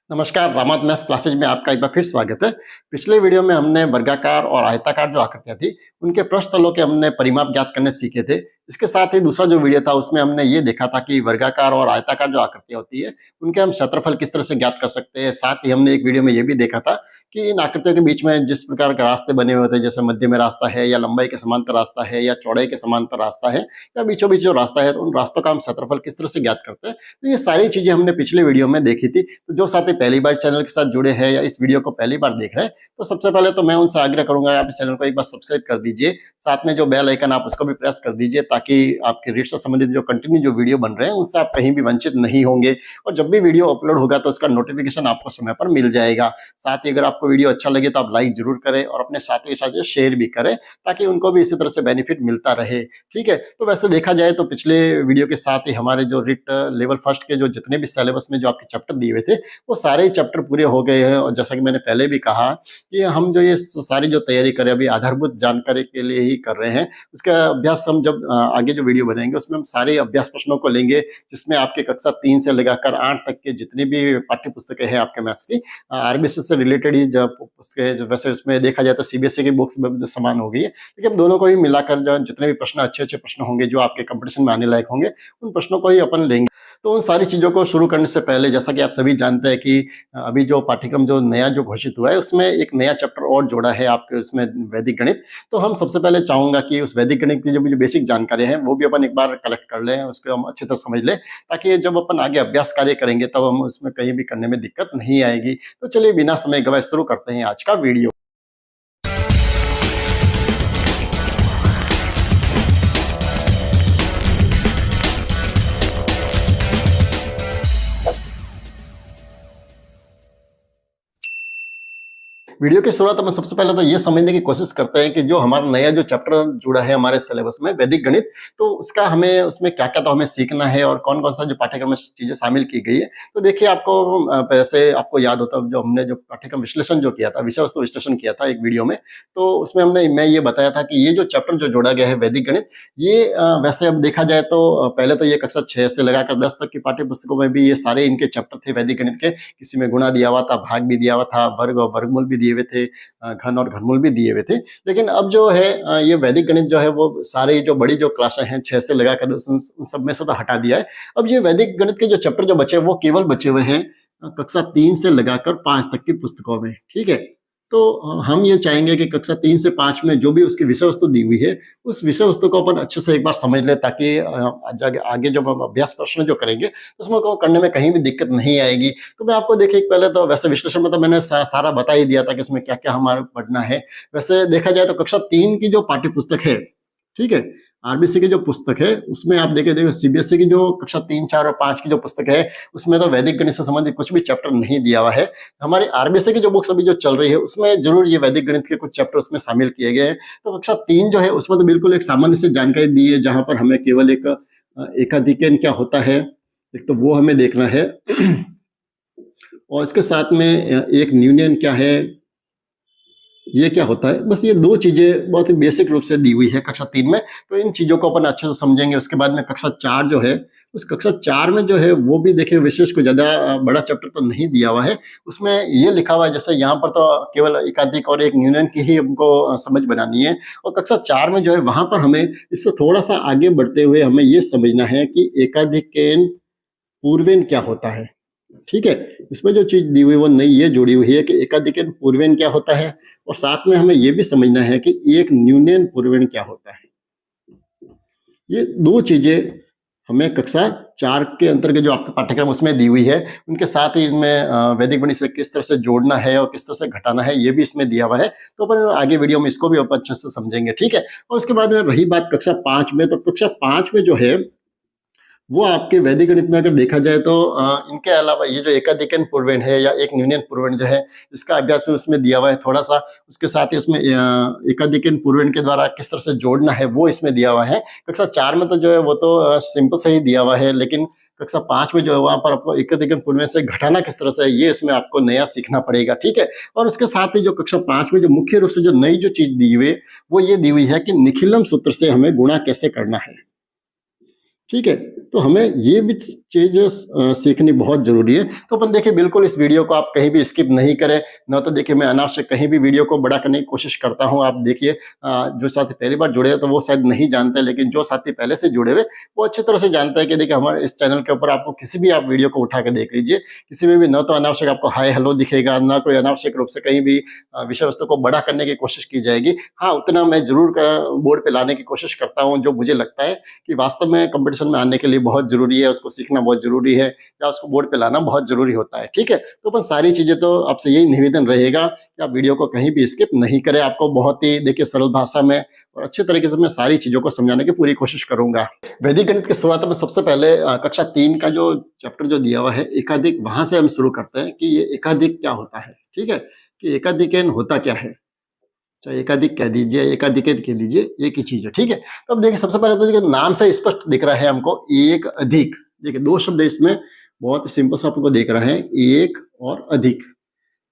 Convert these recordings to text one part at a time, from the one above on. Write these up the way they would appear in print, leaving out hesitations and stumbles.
नमस्कार, रामात maths classes में आपका एक बार फिर स्वागत है। पिछले वीडियो में हमने वर्गाकार और आयताकार जो आकृतियाँ थी, उनके पृष्ठ तलों के हमने परिमाप ज्ञात करने सीखे थे। इसके साथ ही दूसरा जो वीडियो था उसमें हमने ये देखा था कि वर्गाकार और आयताकार जो आकृतियाँ होती है, उनके हम क्षेत्रफल किस तरह से ज्ञात कर सकते हैं। साथ ही हमने एक वीडियो में ये भी देखा था कि इन आकृतियों के बीच में जिस प्रकार के रास्ते बने हुए थे, जैसे मध्य में रास्ता है या लंबाई के समांतर रास्ता है या चौड़ाई के समांतर रास्ता है या बीचों-बीच जो रास्ता है, तो उन रास्तों का हम क्षेत्रफल किस तरह से ज्ञात करते हैं। तो ये सारी चीज़ें हमने पिछले वीडियो में देखी थी। तो जो साथी पहली बार चैनल के साथ जुड़े हैं या इस वीडियो को पहली बार देख रहे हैं, तो सबसे पहले तो मैं उनसे आग्रह करूंगा आप इस चैनल को एक बार सब्सक्राइब कर दीजिए। साथ में जो बेल आइकन आप उसको भी प्रेस कर दीजिए ताकि आपके रीड से संबंधित जो कंटिन्यू जो वीडियो बन रहे हैं उनसे आप कहीं भी वंचित नहीं होंगे और जब भी वीडियो अपलोड होगा तो उसका नोटिफिकेशन आपको समय पर मिल जाएगा। साथ ही अगर आपको वीडियो अच्छा लगे तो आप लाइक जरूर करें और अपने साथियों के साथ शेयर भी करें ताकि उनको भी इसी तरह से बेनिफिट मिलता रहे। ठीक है, तो वैसे देखा जाए तो पिछले वीडियो के साथ ही हमारे जो रिट लेवल फर्स्ट के जो जितने भी सिलेबस में जो आपके चैप्टर दिए हुए थे वो सारे ही चैप्टर पूरे हो गए हैं। और जैसा कि मैंने पहले भी कहा कि हम जो ये सारी जो तैयारी करें अभी आधारभूत जानकारी के लिए ही कर रहे हैं। उसका अभ्यास हम जब आगे जो वीडियो बनाएंगे उसमें हम सारे अभ्यास प्रश्नों को लेंगे, जिसमें आपके कक्षा 3 से लेकर 8 तक के जितनी भी पाठ्य पुस्तकें हैं आपके मैथ्स की, आरबीएसएस से रिलेटेड ही जब पुस्तकें, वैसे उसमें देखा जाए तो सीबीएसई की बुक्स में भी समान हो गई है, लेकिन दोनों को ही मिलाकर जो जितने भी प्रश्न अच्छे प्रश्न होंगे जो आपके कंपटीशन में आने लायक होंगे, उन प्रश्नों को ही अपन लेंगे। तो उन सारी चीज़ों को शुरू करने से पहले जैसा कि आप सभी जानते हैं कि अभी जो पाठ्यक्रम जो नया जो घोषित हुआ है उसमें एक नया चैप्टर और जोड़ा है आपके उसमें, वैदिक गणित। तो हम सबसे पहले चाहूँगा कि उस वैदिक गणित की जो बेसिक जानकारी है वो भी अपन एक बार कलेक्ट कर लें, उसको हम अच्छी तरह समझ लें ताकि जब अपन आगे अभ्यास कार्य करेंगे तब हम उसमें कहीं भी करने में दिक्कत नहीं आएगी। तो चलिए बिना समय गवाए शुरू करते हैं आज का वीडियो। वीडियो की शुरुआत में सबसे पहले तो ये समझने की कोशिश करते हैं कि जो हमारा नया जो चैप्टर जुड़ा है हमारे सिलेबस में वैदिक गणित, तो उसका हमें उसमें क्या-क्या तो हमें सीखना है और कौन-कौन सा जो पाठ्यक्रम में चीज़ें शामिल की गई है। तो देखिए आपको वैसे आपको याद होता है जो हमने जो पाठ्यक्रम विश्लेषण जो किया था, विषय वस्तु विश्लेषण किया था एक वीडियो में, तो उसमें मैं ये बताया था कि ये जो चैप्टर जो जोड़ा गया है वैदिक गणित, ये वैसे अब देखा जाए तो पहले तो ये कक्षा 6 से लगाकर 10 तक की पाठ्य पुस्तकों में भी ये सारे इनके चैप्टर थे वैदिक गणित के। किसी में गुणा दिया हुआ था, भाग भी दिया हुआ था, वर्ग और वर्गमूल भी दिए हुए थे, घन और घनमूल भी दिए हुए थे। लेकिन अब जो है ये वैदिक गणित जो है वो सारे जो बड़ी जो क्लासें हैं 6 से लगाकर उन सब में से तो हटा दिया है। अब ये वैदिक गणित के जो चैप्टर जो बचे हैं वो केवल बचे हुए हैं कक्षा 3 से लगाकर 5 तक की पुस्तकों में। ठीक है, तो हम ये चाहेंगे कि कक्षा 3 से 5 में जो भी उसकी विषय वस्तु दी हुई है उस विषय वस्तु को अपन अच्छे से एक बार समझ लें ताकि आगे जब हम अभ्यास प्रश्न जो करेंगे उसमें को करने में कहीं भी दिक्कत नहीं आएगी। तो मैं आपको देखिए पहले तो वैसे विश्लेषण में तो मैंने सारा बता ही दिया था कि इसमें क्या क्या हमारा पढ़ना है। वैसे देखा जाए तो कक्षा 3 की जो पाठ्य पुस्तक है, ठीक है, आरबीसी की जो पुस्तक है उसमें आप देखो सीबीएसई की जो कक्षा 3, 4 और 5 की जो पुस्तक है उसमें तो वैदिक गणित से संबंधित कुछ भी चैप्टर नहीं दिया हुआ है। हमारी आरबीसी की जो बुक्स अभी जो चल रही है उसमें जरूर ये वैदिक गणित के कुछ चैप्टर उसमें शामिल किए गए हैं। तो कक्षा 3 जो है उसमें तो बिल्कुल एक सामान्य से जानकारी दी है जहाँ पर हमें केवल एक एकाधिकन क्या होता है, एक तो वो हमें देखना है और इसके साथ में एक न्यूनियन क्या है, ये क्या होता है, बस ये दो चीजें बहुत ही बेसिक रूप से दी हुई है कक्षा 3 में। तो इन चीजों को अपन अच्छे से समझेंगे। उसके बाद में कक्षा 4 जो है उस कक्षा 4 में जो है वो भी देखिए विशेष को ज्यादा बड़ा चैप्टर तो नहीं दिया हुआ है। उसमें ये लिखा हुआ है जैसे यहाँ पर तो केवल एकाधिक और एक न्यूनन की ही हमको समझ बनानी है, और कक्षा 4 में जो है वहां पर हमें इससे थोड़ा सा आगे बढ़ते हुए हमें ये समझना है कि एकाधिकेन पूर्वेन क्या होता है। ठीक है, इसमें जो चीज दी हुई वो नई ये जुड़ी हुई है कि एकाधिकन पूर्वेन क्या होता है, और साथ में हमें ये भी समझना है कि एक न्यूनन पूर्वेन क्या होता है। ये दो चीजें हमें कक्षा 4 के अंतर्गत जो आपका पाठ्यक्रम उसमें दी हुई है, उनके साथ ही इसमें वैदिक गणित से किस तरह से जोड़ना है और किस तरह से घटाना है ये भी इसमें दिया हुआ है। तो अपन आगे वीडियो में इसको भी अपन अच्छे से समझेंगे। ठीक है, और उसके बाद में रही बात कक्षा 5 में, तो कक्षा 5 में जो है वो आपके वैदिक गणित में अगर देखा जाए तो इनके अलावा ये जो एकाधिकन पूर्वेन है या एक न्यूनन पूर्वेन जो है इसका अभ्यास में उसमें दिया हुआ है थोड़ा सा। उसके साथ ही उसमें एकाधिकन पूर्वेन के द्वारा किस तरह से जोड़ना है वो इसमें दिया हुआ है। कक्षा 4 में तो जो है वो तो सिंपल से ही दिया हुआ है, लेकिन कक्षा 5 में जो है वहाँ पर आपको एकाधिकन पूर्वेन से घटाना किस तरह से ये इसमें आपको नया सीखना पड़ेगा। ठीक है, और उसके साथ ही जो कक्षा 5 में जो मुख्य रूप से जो नई जो चीज दी हुई है वो ये दी हुई है कि निखिलम सूत्र से हमें गुणा कैसे करना है। ठीक है, तो हमें ये भी चीज़ सीखनी बहुत ज़रूरी है। तो अपन देखिए बिल्कुल इस वीडियो को आप कहीं भी स्किप नहीं करें, ना तो देखिए मैं अनावश्यक कहीं भी वीडियो को बड़ा करने की कोशिश करता हूँ। आप देखिए जो साथी पहली बार जुड़े हैं तो वो शायद नहीं जानते, लेकिन जो साथी पहले से जुड़े हुए वो अच्छी तरह से जानते हैं कि देखिए हमारे इस चैनल के ऊपर आपको किसी भी आप वीडियो को उठा के देख लीजिए, किसी में भी ना तो अनावश्यक आपको हाय हेलो दिखेगा, ना कोई अनावश्यक रूप से कहीं भी विषय वस्तु को बड़ा करने की कोशिश की जाएगी। हाँ, उतना मैं ज़रूर बोर्ड पे लाने की कोशिश करता हूँ जो मुझे लगता है कि वास्तव में कंपटीशन में आने के लिए बहुत ज़रूरी है, उसको सीखना बहुत ज़रूरी है या उसको बोर्ड पे लाना बहुत ज़रूरी होता है, ठीक है? तो अपन सारी चीज़ें तो आपसे यही निवेदन रहेगा कि आप वीडियो को कहीं भी स्किप नहीं करें। आपको बहुत ही देखिए सरल भाषा में और अच्छे तरीके से मैं सारी चीज़ों को समझाने की पूरी कोशिश करूँगा। वैदिक गणित की शुरुआत में सबसे पहले कक्षा 3 का जो चैप्टर जो दिया हुआ है एकाधिक, वहाँ से हम शुरू करते हैं कि ये एकाधिक क्या होता है, ठीक है? कि एकाधिकन होता क्या है? चाहे एकाधिक कह दीजिए, एकाधिकेत कह दीजिए, एक ही चीज़ है, ठीक है? तो अब देखिए सबसे पहले तो देखिए नाम से स्पष्ट दिख रहा है हमको एक अधिक। देखिए 2 शब्द है इसमें, बहुत ही सिंपल सा आपको दिख रहा है, एक और अधिक।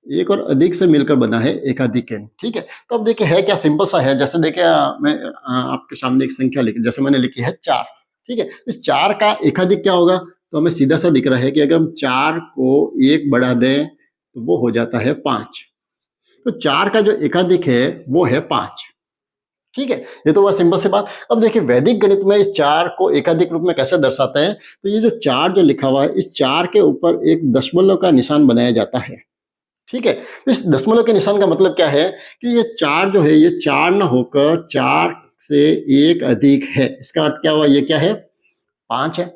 एक और अधिक से मिलकर बना है एकाधिकन, ठीक है? तो अब देखिए है क्या, सिंपल सा है। जैसे देखिए मैं आपके सामने एक संख्या लिखी, जैसे मैंने लिखी है 4, ठीक है? इस 4 का एकाधिक क्या होगा? तो हमें सीधा-सा दिख रहा है कि अगर हम 4 को 1 बढ़ा दें, तो वो हो जाता है 5। तो 4 का जो एकाधिक है वो है 5, ठीक है? ये तो हुआ सिंपल सी बात। अब देखिए वैदिक गणित में इस 4 को एकाधिक रूप में कैसे दर्शाते हैं? तो ये जो 4 जो लिखा हुआ है, इस 4 के ऊपर एक दशमलव का निशान बनाया जाता है, ठीक है? तो इस दशमलव के निशान का मतलब क्या है कि ये 4 जो है, ये 4 ना होकर 4 से 1 अधिक है। इसका अर्थ क्या हुआ? ये क्या है? 5 है,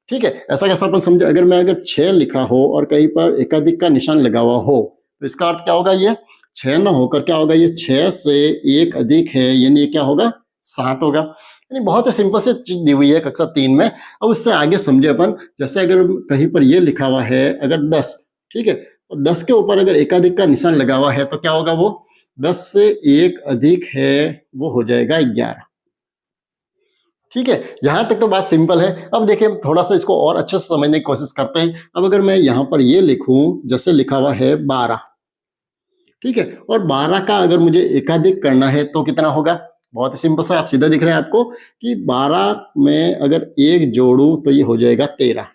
ठीक है? ऐसा कैसा अपन समझे, अगर 6 लिखा हो और कहीं पर एकाधिक का निशान लगा हुआ हो, तो इसका अर्थ क्या होगा? ये 6 ना होकर क्या होगा? ये 6 से 1 अधिक है, यानी ये क्या होगा? 7 होगा। यानी बहुत ही सिंपल सी चीज़ दी हुई है कक्षा 3 में। अब उससे आगे समझे अपन, जैसे अगर कहीं पर ये लिखा हुआ है अगर 10, ठीक है? और 10 के ऊपर अगर एकाधिक का निशान लगा हुआ है तो क्या होगा? वो 10 से 1 अधिक है, वो हो जाएगा 11, ठीक है? यहाँ तक तो बात सिंपल है। अब देखिए थोड़ा सा इसको और अच्छे से समझने की कोशिश करते हैं। अब अगर मैं यहाँ पर ये लिखूँ, जैसे लिखा हुआ है 12, ठीक है? और 12 का अगर मुझे एकाधिक करना है तो कितना होगा? बहुत ही सिंपल सा, आप सीधा दिख रहा है आपको कि 12 में अगर 1 जोड़ूँ तो ये हो जाएगा 13।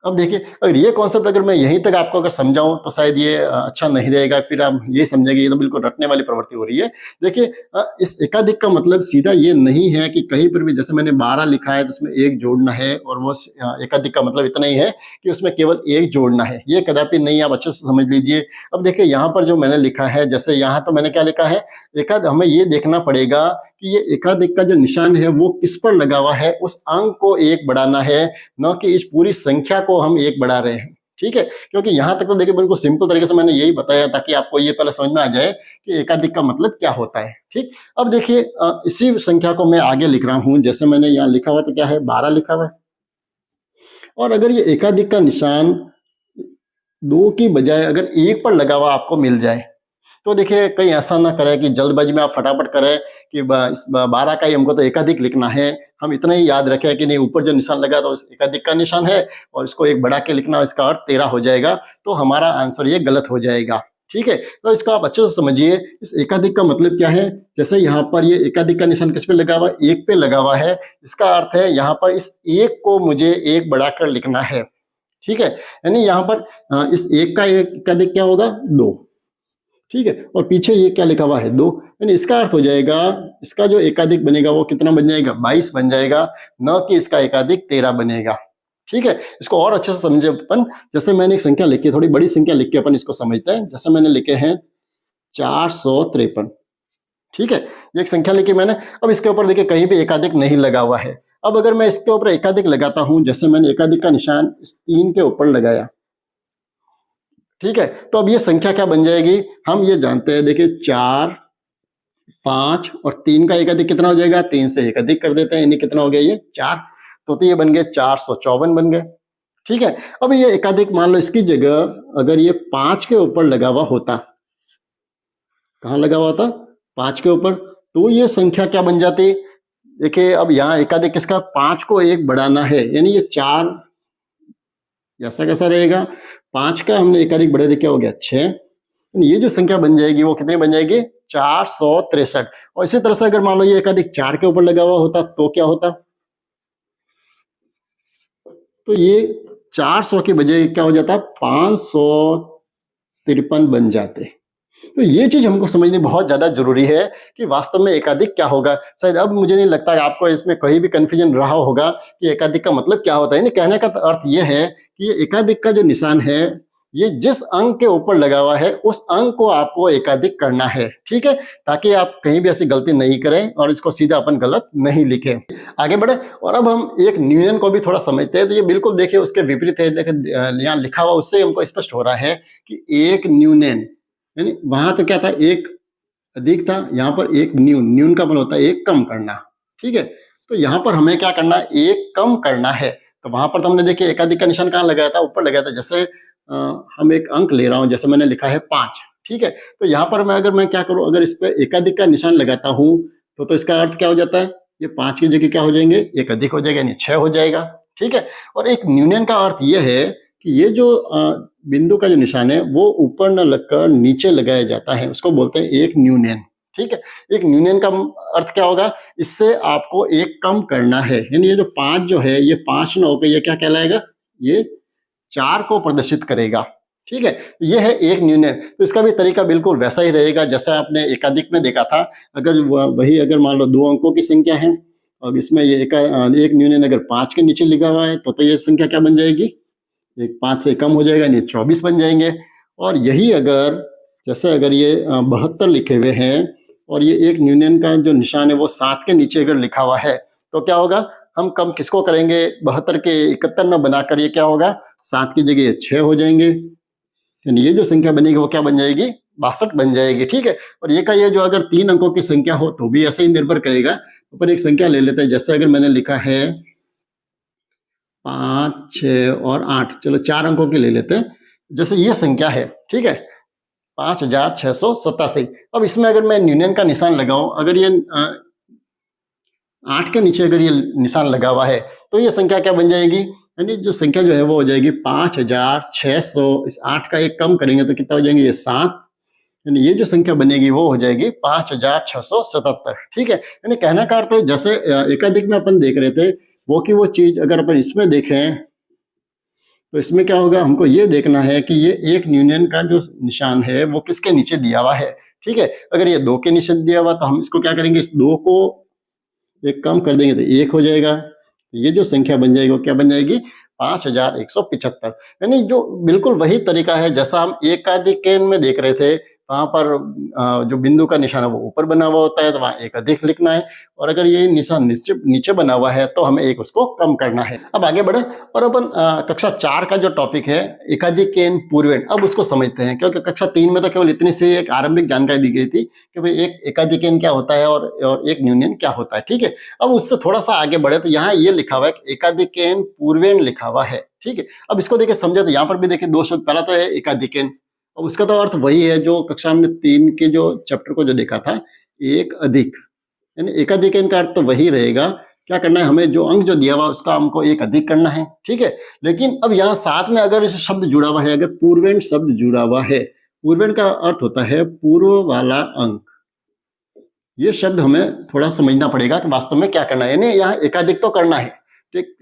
अब देखिए अगर ये कॉन्सेप्ट अगर मैं यहीं तक आपको अगर समझाऊं तो शायद ये अच्छा नहीं रहेगा, फिर आप ये समझेंगे ये तो बिल्कुल रटने वाली प्रवृत्ति हो रही है। देखिए इस एकाधिक का मतलब सीधा ये नहीं है कि कहीं पर भी जैसे मैंने 12 लिखा है तो उसमें 1 जोड़ना है, और वो एकाधिक का मतलब इतना ही है कि उसमें केवल 1 जोड़ना है, ये कदापि नहीं, आप अच्छे से समझ लीजिए। अब देखिए यहाँ पर जो मैंने लिखा है, जैसे यहाँ तो मैंने क्या लिखा है, हमें ये देखना पड़ेगा कि ये एकाधिक का जो निशान है वो किस पर लगा हुआ है, उस अंक को 1 बढ़ाना है, न कि इस पूरी संख्या को हम 1 बढ़ा रहे हैं, ठीक है? क्योंकि यहाँ तक तो देखिए बिल्कुल सिंपल तरीके से मैंने यही बताया ताकि आपको ये पहले समझ में आ जाए कि एकाधिक का मतलब क्या होता है, ठीक? अब देखिए इसी संख्या को मैं आगे लिख रहा हूँ, जैसे मैंने यहाँ लिखा हुआ तो क्या है, 12 लिखा हुआ है। और अगर ये एकाधिक का निशान 2 की बजाय अगर 1 पर लगा हुआ आपको मिल जाए, तो देखिए कहीं ऐसा ना करें कि जल्दबाजी में आप फटाफट करें कि इस 12 का ही हमको तो एकाधिक लिखना है। हम इतना ही याद रखें कि नहीं, ऊपर जो निशान लगा तो एकाधिक का निशान है और इसको 1 बढ़ा के लिखना, इसका अर्थ 13 हो जाएगा, तो हमारा आंसर ये गलत हो जाएगा, ठीक है? तो इसको आप अच्छे से समझिए, इस एकाधिक का मतलब क्या है। जैसे यहाँ पर ये एकाधिक का निशान किस पे लगा हुआ है, 1 पे लगा हुआ है, इसका अर्थ है यहाँ पर इस 1 को मुझे 1 बढ़ाकर लिखना है, ठीक है? यानी यहाँ पर इस 1 का एकाधिक क्या होगा, 2, ठीक है? और पीछे ये क्या लिखा हुआ है, 2, यानी इसका अर्थ हो जाएगा इसका जो एकाधिक बनेगा वो कितना बन जाएगा, 22 बन जाएगा, न कि इसका एकाधिक 13 बनेगा, ठीक है? इसको और अच्छे से समझे अपन, जैसे मैंने एक संख्या लिखी है, थोड़ी बड़ी संख्या लिख के अपन इसको समझते हैं। जैसे मैंने लिखे हैं 453, ठीक है? ये एक संख्या लिखी मैंने। अब इसके ऊपर देखिए कहीं भी एकाधिक नहीं लगा हुआ है। अब अगर मैं इसके ऊपर एकाधिक लगाता हूं, जैसे मैंने एकाधिक का निशान इस 3 के ऊपर लगाया, ठीक है? तो अब ये संख्या क्या बन जाएगी, हम ये जानते हैं। देखिए 4, 5 और 3 का एकाधिक कितना हो जाएगा, 3 से एक अधिक कर देते हैं, यानी कितना हो गया ये 4, तो ये बन गए 454 बन गए, ठीक है? अब ये एकाधिक मान लो इसकी जगह अगर ये 5 के ऊपर लगा हुआ होता, कहाँ लगा हुआ था, 5 के ऊपर, तो ये संख्या क्या बन जाती। देखिए अब यहाँ एकाधिक किसका, 5 को 1 बढ़ाना है, यानी ये 4, ऐसा कैसा रहेगा, 5 का हमने एकाधिक बढ़ा दिया, क्या हो गया 6, ये जो संख्या बन जाएगी वो कितनी बन जाएगी, 463। और इसी तरह से अगर मान लो ये एकाधिक 4 के ऊपर लगा हुआ होता तो क्या होता, तो ये 400 की बजाय क्या हो जाता, 553 बन जाते। तो ये चीज हमको समझनी बहुत ज्यादा जरूरी है कि वास्तव में एकाधिक क्या होगा। शायद अब मुझे नहीं लगता है आपको इसमें कहीं भी कंफ्यूजन रहा होगा कि एकाधिक का मतलब क्या होता है। यानी कहने का अर्थ ये है कि ये एकाधिक का जो निशान है, ये जिस अंक के ऊपर लगा हुआ है उस अंक को आपको एकाधिक करना है, ठीक है, ताकि आप कहीं भी ऐसी गलती नहीं करें और इसको सीधा अपन गलत नहीं लिखें। आगे बढ़े और अब हम एक न्यूनन को भी थोड़ा समझते हैं। तो ये बिल्कुल देखिए उसके विपरीत है। देखिए यहाँ लिखा हुआ उससे हमको स्पष्ट हो रहा है कि एक न्यूनन, यानी वहां तो क्या था, एक अधिक था, यहाँ पर एक न्यून का मतलब होता है एक कम करना, ठीक है। तो यहाँ पर हमें क्या करना है, एक कम करना है। तो वहां पर तो हमने देखिए एकाधिक का निशान कहाँ लगाया था, ऊपर लगाया था। जैसे हम एक अंक ले रहा हूँ, जैसे मैंने लिखा है 5, ठीक है। तो यहाँ पर मैं क्या करूँ, अगर इस पर एकाधिक का निशान लगाता हूँ तो इसका अर्थ क्या हो जाता है, ये 5 की जगह क्या हो जाएंगे, एक अधिक हो जाएगा, यानी 6 हो जाएगा, ठीक है। और एक न्यूनन का अर्थ यह है कि ये जो बिंदु का जो निशान है वो ऊपर न लगकर नीचे लगाया जाता है, उसको बोलते हैं एक न्यूनन, ठीक है। एक न्यूनन का अर्थ क्या होगा, इससे आपको एक कम करना है। यानी ये जो 5 जो है, ये 5 न होकर ये क्या कहलाएगा, ये 4 को प्रदर्शित करेगा, ठीक है। ये है एक न्यूनन। तो इसका भी तरीका बिल्कुल वैसा ही रहेगा जैसा आपने एकाधिक में देखा था। अगर वही अगर मान लो 2 अंकों की संख्या है और इसमें ये एक न्यूनन अगर 5 के नीचे लिखा हुआ है तो ये संख्या क्या बन जाएगी, एक 5 से कम हो जाएगा, यानी 24 बन जाएंगे। और यही अगर जैसे अगर ये 72 लिखे हुए हैं और ये एक न्यूनन का जो निशान है वो 7 के नीचे अगर लिखा हुआ है तो क्या होगा, हम कम किसको करेंगे, 72 के 71 न बनाकर ये क्या होगा, 7 की जगह 6 हो जाएंगे, यानी ये जो संख्या बनेगी वो क्या बन जाएगी, 62 बन जाएगी, ठीक है। और ये का ये जो अगर 3 अंकों की संख्या हो तो भी ऐसे ही निर्भर करेगा। ऊपर एक संख्या ले लेते हैं, जैसे अगर मैंने लिखा है 5, 6 और 8, चलो 4 अंकों की ले लेते हैं। जैसे ये संख्या है, ठीक है, 5687। अब इसमें अगर मैं न्यूनन का निशान लगाऊं, अगर ये 8 के नीचे अगर ये निशान लगा हुआ है तो ये संख्या क्या बन जाएगी, यानी जो संख्या जो है वो हो जाएगी 5600। इस 8 का एक कम करेंगे तो कितना हो जाएंगे, ये 7, यानी ये जो संख्या बनेगी वो हो जाएगी 5677, ठीक है। यानी कहने का अर्थ है जैसे एकाधिक में अपन देख रहे थे वो की वो चीज अगर अपन इसमें देखें तो इसमें क्या होगा, हमको ये देखना है कि ये एक न्यूनन का जो निशान है वो किसके नीचे दिया हुआ है, ठीक है। अगर ये 2 के नीचे दिया हुआ तो हम इसको क्या करेंगे, इस 2 को एक कम कर देंगे तो 1 हो जाएगा। ये जो संख्या बन जाएगी वो क्या बन जाएगी, 5175। यानी जो बिल्कुल वही तरीका है जैसा हम एकाधिक में देख रहे थे। वहां पर जो बिंदु का निशान है वो ऊपर बना हुआ होता है तो वहां एक अधिक लिखना है, और अगर ये निशान नीचे बना हुआ है तो हमें एक उसको कम करना है। अब आगे बढ़े और अपन कक्षा 4 का जो टॉपिक है एकाधिकेन पूर्वेण, अब उसको समझते हैं। क्योंकि कक्षा 3 में तो केवल इतनी सी एक आरंभिक जानकारी दी गई थी कि भाई एक एकाधिकेन क्या होता है और एक न्यूनन क्या होता है, ठीक है। अब उससे थोड़ा सा आगे बढ़े तो यहाँ ये लिखा हुआ है एकाधिकेन पूर्वेण लिखा हुआ है, ठीक है। अब इसको देखिए समझे तो यहाँ पर भी देखिए 2 शब्द, पहला तो है एकाधिकेन और उसका तो अर्थ वही है जो कक्षा में 3 के जो चैप्टर को जो देखा था, एक अधिक, यानी एकाधिकेन का अर्थ तो वही रहेगा। क्या करना है, हमें जो अंक जो दिया हुआ उसका हमको एक अधिक करना है, ठीक है। लेकिन अब यहाँ साथ में अगर इस शब्द जुड़ा हुआ है, अगर पूर्वेण शब्द जुड़ा हुआ है, पूर्वेण का अर्थ होता है पूर्व वाला अंक। ये शब्द हमें थोड़ा समझना पड़ेगा कि वास्तव में क्या करना है। यानी यहाँ एकाधिक तो करना है,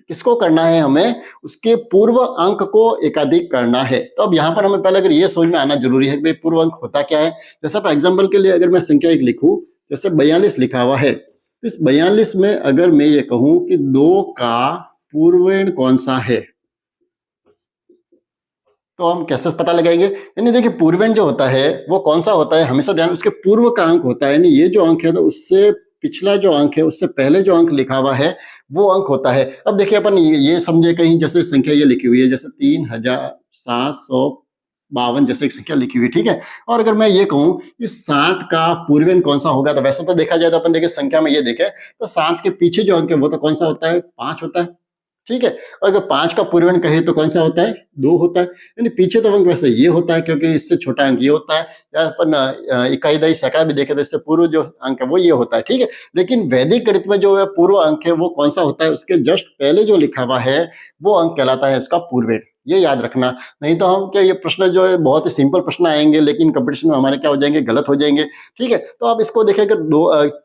किसको करना है, हमें उसके पूर्व अंक को एकाधिक करना है। तो अब यहाँ पर हमें पहले अगर ये समझ में आना जरूरी है कि भाई पूर्व अंक होता क्या है। जैसे फॉर एग्जाम्पल के लिए अगर मैं संख्या एक लिखूं, जैसे 42 लिखा हुआ है, तो इस 42 में अगर मैं ये कहूं कि 2 का पूर्वेण कौन सा है तो हम कैसे पता लगाएंगे। यानी देखिए पूर्वेण जो होता है वो कौन सा होता है, हमेशा ध्यान उसके पूर्व का अंक होता है। यानी ये जो अंक है तो उससे पिछला जो अंक है, उससे पहले जो अंक लिखा हुआ है वो अंक होता है। अब देखिए अपन ये समझे कहीं जैसे संख्या ये लिखी हुई है, जैसे 3752 जैसे एक संख्या लिखी हुई है, ठीक है। और अगर मैं ये कहूँ कि 7 का पूर्वेण कौन सा होगा, तो वैसे तो देखा जाए तो अपन देखिए संख्या में ये देखें तो 7 के पीछे जो अंक है वो तो कौन सा होता है, 5 होता है, ठीक है। और अगर 5 का पूर्वेण कहे तो कौन सा होता है, 2 होता है। यानी पीछे तो अंक वैसे ये होता है क्योंकि इससे छोटा अंक ये होता है, या अपन इकाई दही सैकड़ा भी देखे तो इससे पूर्व जो अंक है वो ये होता है, ठीक है। लेकिन वैदिक गणित में जो है पूर्व अंक है वो कौन सा होता है, उसके जस्ट पहले जो लिखा हुआ है वो अंक कहलाता है उसका पूर्वेण। ये याद रखना, नहीं तो हम क्या ये प्रश्न जो है बहुत ही सिंपल प्रश्न आएंगे लेकिन कंपटीशन में हमारे क्या हो जाएंगे, गलत हो जाएंगे, ठीक है। तो आप इसको देखें अगर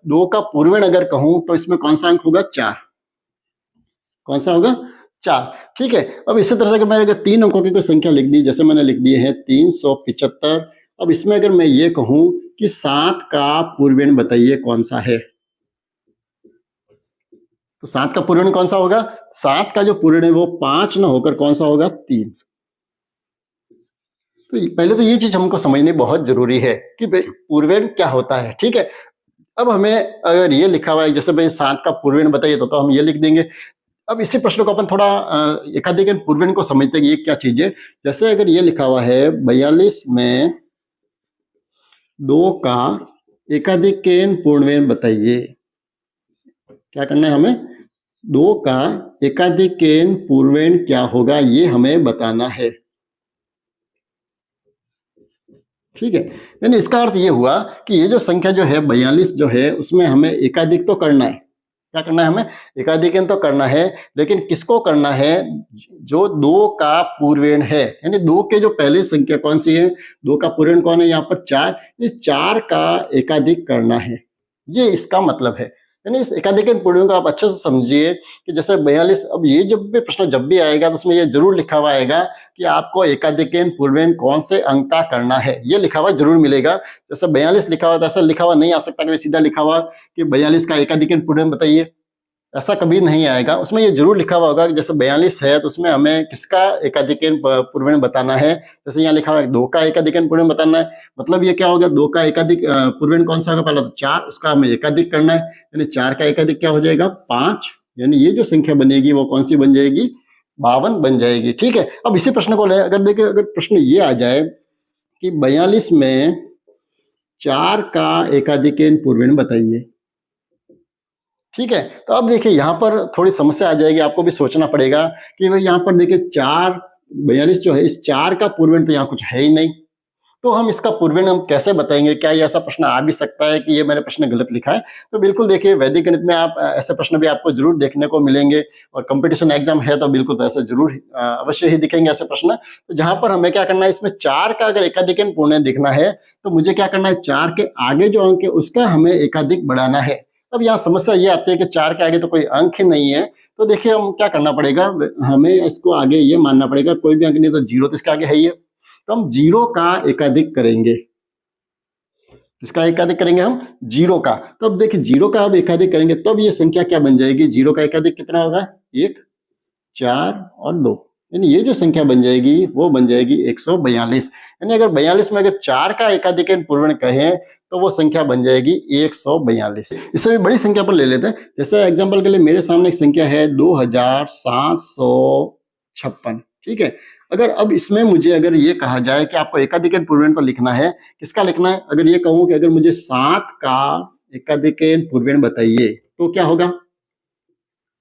2 का पूर्वेण अगर कहूं तो इसमें कौन सा अंक होगा, 4। कौन सा होगा, 4। ठीक है, अब इसी तरह से अगर मैं अगर 3 अंकों की कोई संख्या लिख दी, जैसे मैंने लिख दी है 375। अब इसमें अगर मैं ये कहूं कि 7 का पूर्वेण बताइए कौन सा है, तो 7 का पूर्वेण कौन सा होगा? 7 का जो पूर्वेण है वो 5 ना होकर कौन सा होगा? 3। तो पहले तो ये चीज हमको समझनी बहुत जरूरी है कि भाई पूर्वेण क्या होता है। ठीक है, अब हमें अगर ये लिखा हुआ है जैसे भाई 7 का पूर्वेण बताइए, तो हम ये लिख देंगे। अब इसी प्रश्न को अपन थोड़ा एकाधिक पूर्वेण को समझते हैं कि ये क्या चीज है। जैसे अगर ये लिखा हुआ है 42 में 2 का एकाधिक पूर्णवेण बताइए, क्या करना है हमें? 2 का एकाधिक पूर्णवेण क्या होगा ये हमें बताना है। ठीक है, यानी इसका अर्थ ये हुआ कि ये जो संख्या जो है 42 जो है उसमें हमें एकाधिक तो करना है। क्या करना है हमें? एकाधिकन तो करना है, लेकिन किसको करना है? जो 2 का पूर्वेण है, यानी 2 के जो पहली संख्या कौन सी है? 2 का पूर्वेण कौन है यहाँ पर? 4। इस 4 का एकाधिक करना है, ये इसका मतलब है। यानी इस एकाधिक पूर्वेण को आप अच्छे से समझिए कि जैसे 42, अब ये जब भी प्रश्न जब भी आएगा तो उसमें ये जरूर लिखा हुआ आएगा कि आपको एकाधिक पूर्वेण कौन से अंक का करना है, ये लिखा हुआ जरूर मिलेगा। जैसे 42 लिखा हुआ तो ऐसा लिखा हुआ नहीं आ सकता कि सीधा लिखा हुआ कि 42 का एकाधिक पूर्वेण बताइए, ऐसा कभी नहीं आएगा। उसमें ये जरूर लिखा हुआ होगा कि जैसे 42 है तो उसमें हमें किसका एकाधिक पूर्वेण बताना है। जैसे यहाँ लिखा हुआ है 2 का एकाधिक पूर्वेण बताना है, मतलब ये क्या होगा? 2 का एकाधिक पूर्वेण कौन सा होगा? पहला तो 4, उसका हमें एकाधिक करना है, यानी 4 का एकाधिक क्या हो जाएगा? 5। यानी ये जो संख्या बनेगी वो कौन सी बन जाएगी? 52 बन जाएगी। ठीक है, अब इसी प्रश्न को ले अगर देखिए, अगर प्रश्न ये आ जाए कि 42 में 4 का एकाधिक पूर्वेण बताइए। ठीक है, तो अब देखिए यहाँ पर थोड़ी समस्या आ जाएगी, आपको भी सोचना पड़ेगा कि भाई यहाँ पर देखिए 42 जो है, इस 4 का पूर्वेण तो यहाँ कुछ है ही नहीं, तो हम इसका पूर्वेण हम कैसे बताएंगे? क्या ये ऐसा प्रश्न आ भी सकता है कि ये मैंने प्रश्न गलत लिखा है? तो बिल्कुल देखिए, वैदिक गणित में आप ऐसे प्रश्न भी आपको जरूर देखने को मिलेंगे, और कंपटीशन एग्जाम है तो बिल्कुल तो ऐसे जरूर अवश्य ही दिखेंगे ऐसे प्रश्न। तो जहां पर हमें क्या करना है, इसमें 4 का अगर एकाधिक पूर्वेण दिखना है तो मुझे क्या करना है? 4 के आगे जो अंक है उसका हमें एकाधिक बढ़ाना है। अब यहाँ समस्या ये आती है कि 4 के आगे तो कोई अंक ही नहीं है, तो देखिए हम क्या करना पड़ेगा, हमें इसको आगे ये मानना पड़ेगा कोई भी अंक नहीं तो 0 तो इसके आगे है ही है, तो हम 0 का एकाधिक करेंगे। इसका एकाधिक करेंगे हम 0 का। तो अब देखिए 0 का अब एकाधिक करेंगे तब ये संख्या क्या बन जाएगी? 0 का एकाधिक कितना होगा? 1, 4 और 2, यानी ये जो संख्या बन जाएगी वो बन जाएगी 142। यानी अगर 42 में अगर 4 का एकाधिक पूर्वेण कहें तो वो संख्या बन जाएगी 142। इससे भी बड़ी संख्या पर ले लेते हैं, जैसे एग्जांपल के लिए मेरे सामने एक संख्या है 2756। ठीक है, अगर अब इसमें मुझे अगर ये कहा जाए कि आपको एकाधिक पूर्वेण तो लिखना है, किसका लिखना है? अगर ये कहूं कि अगर मुझे 7 का एकाधिक पूर्वेण बताइए तो क्या होगा?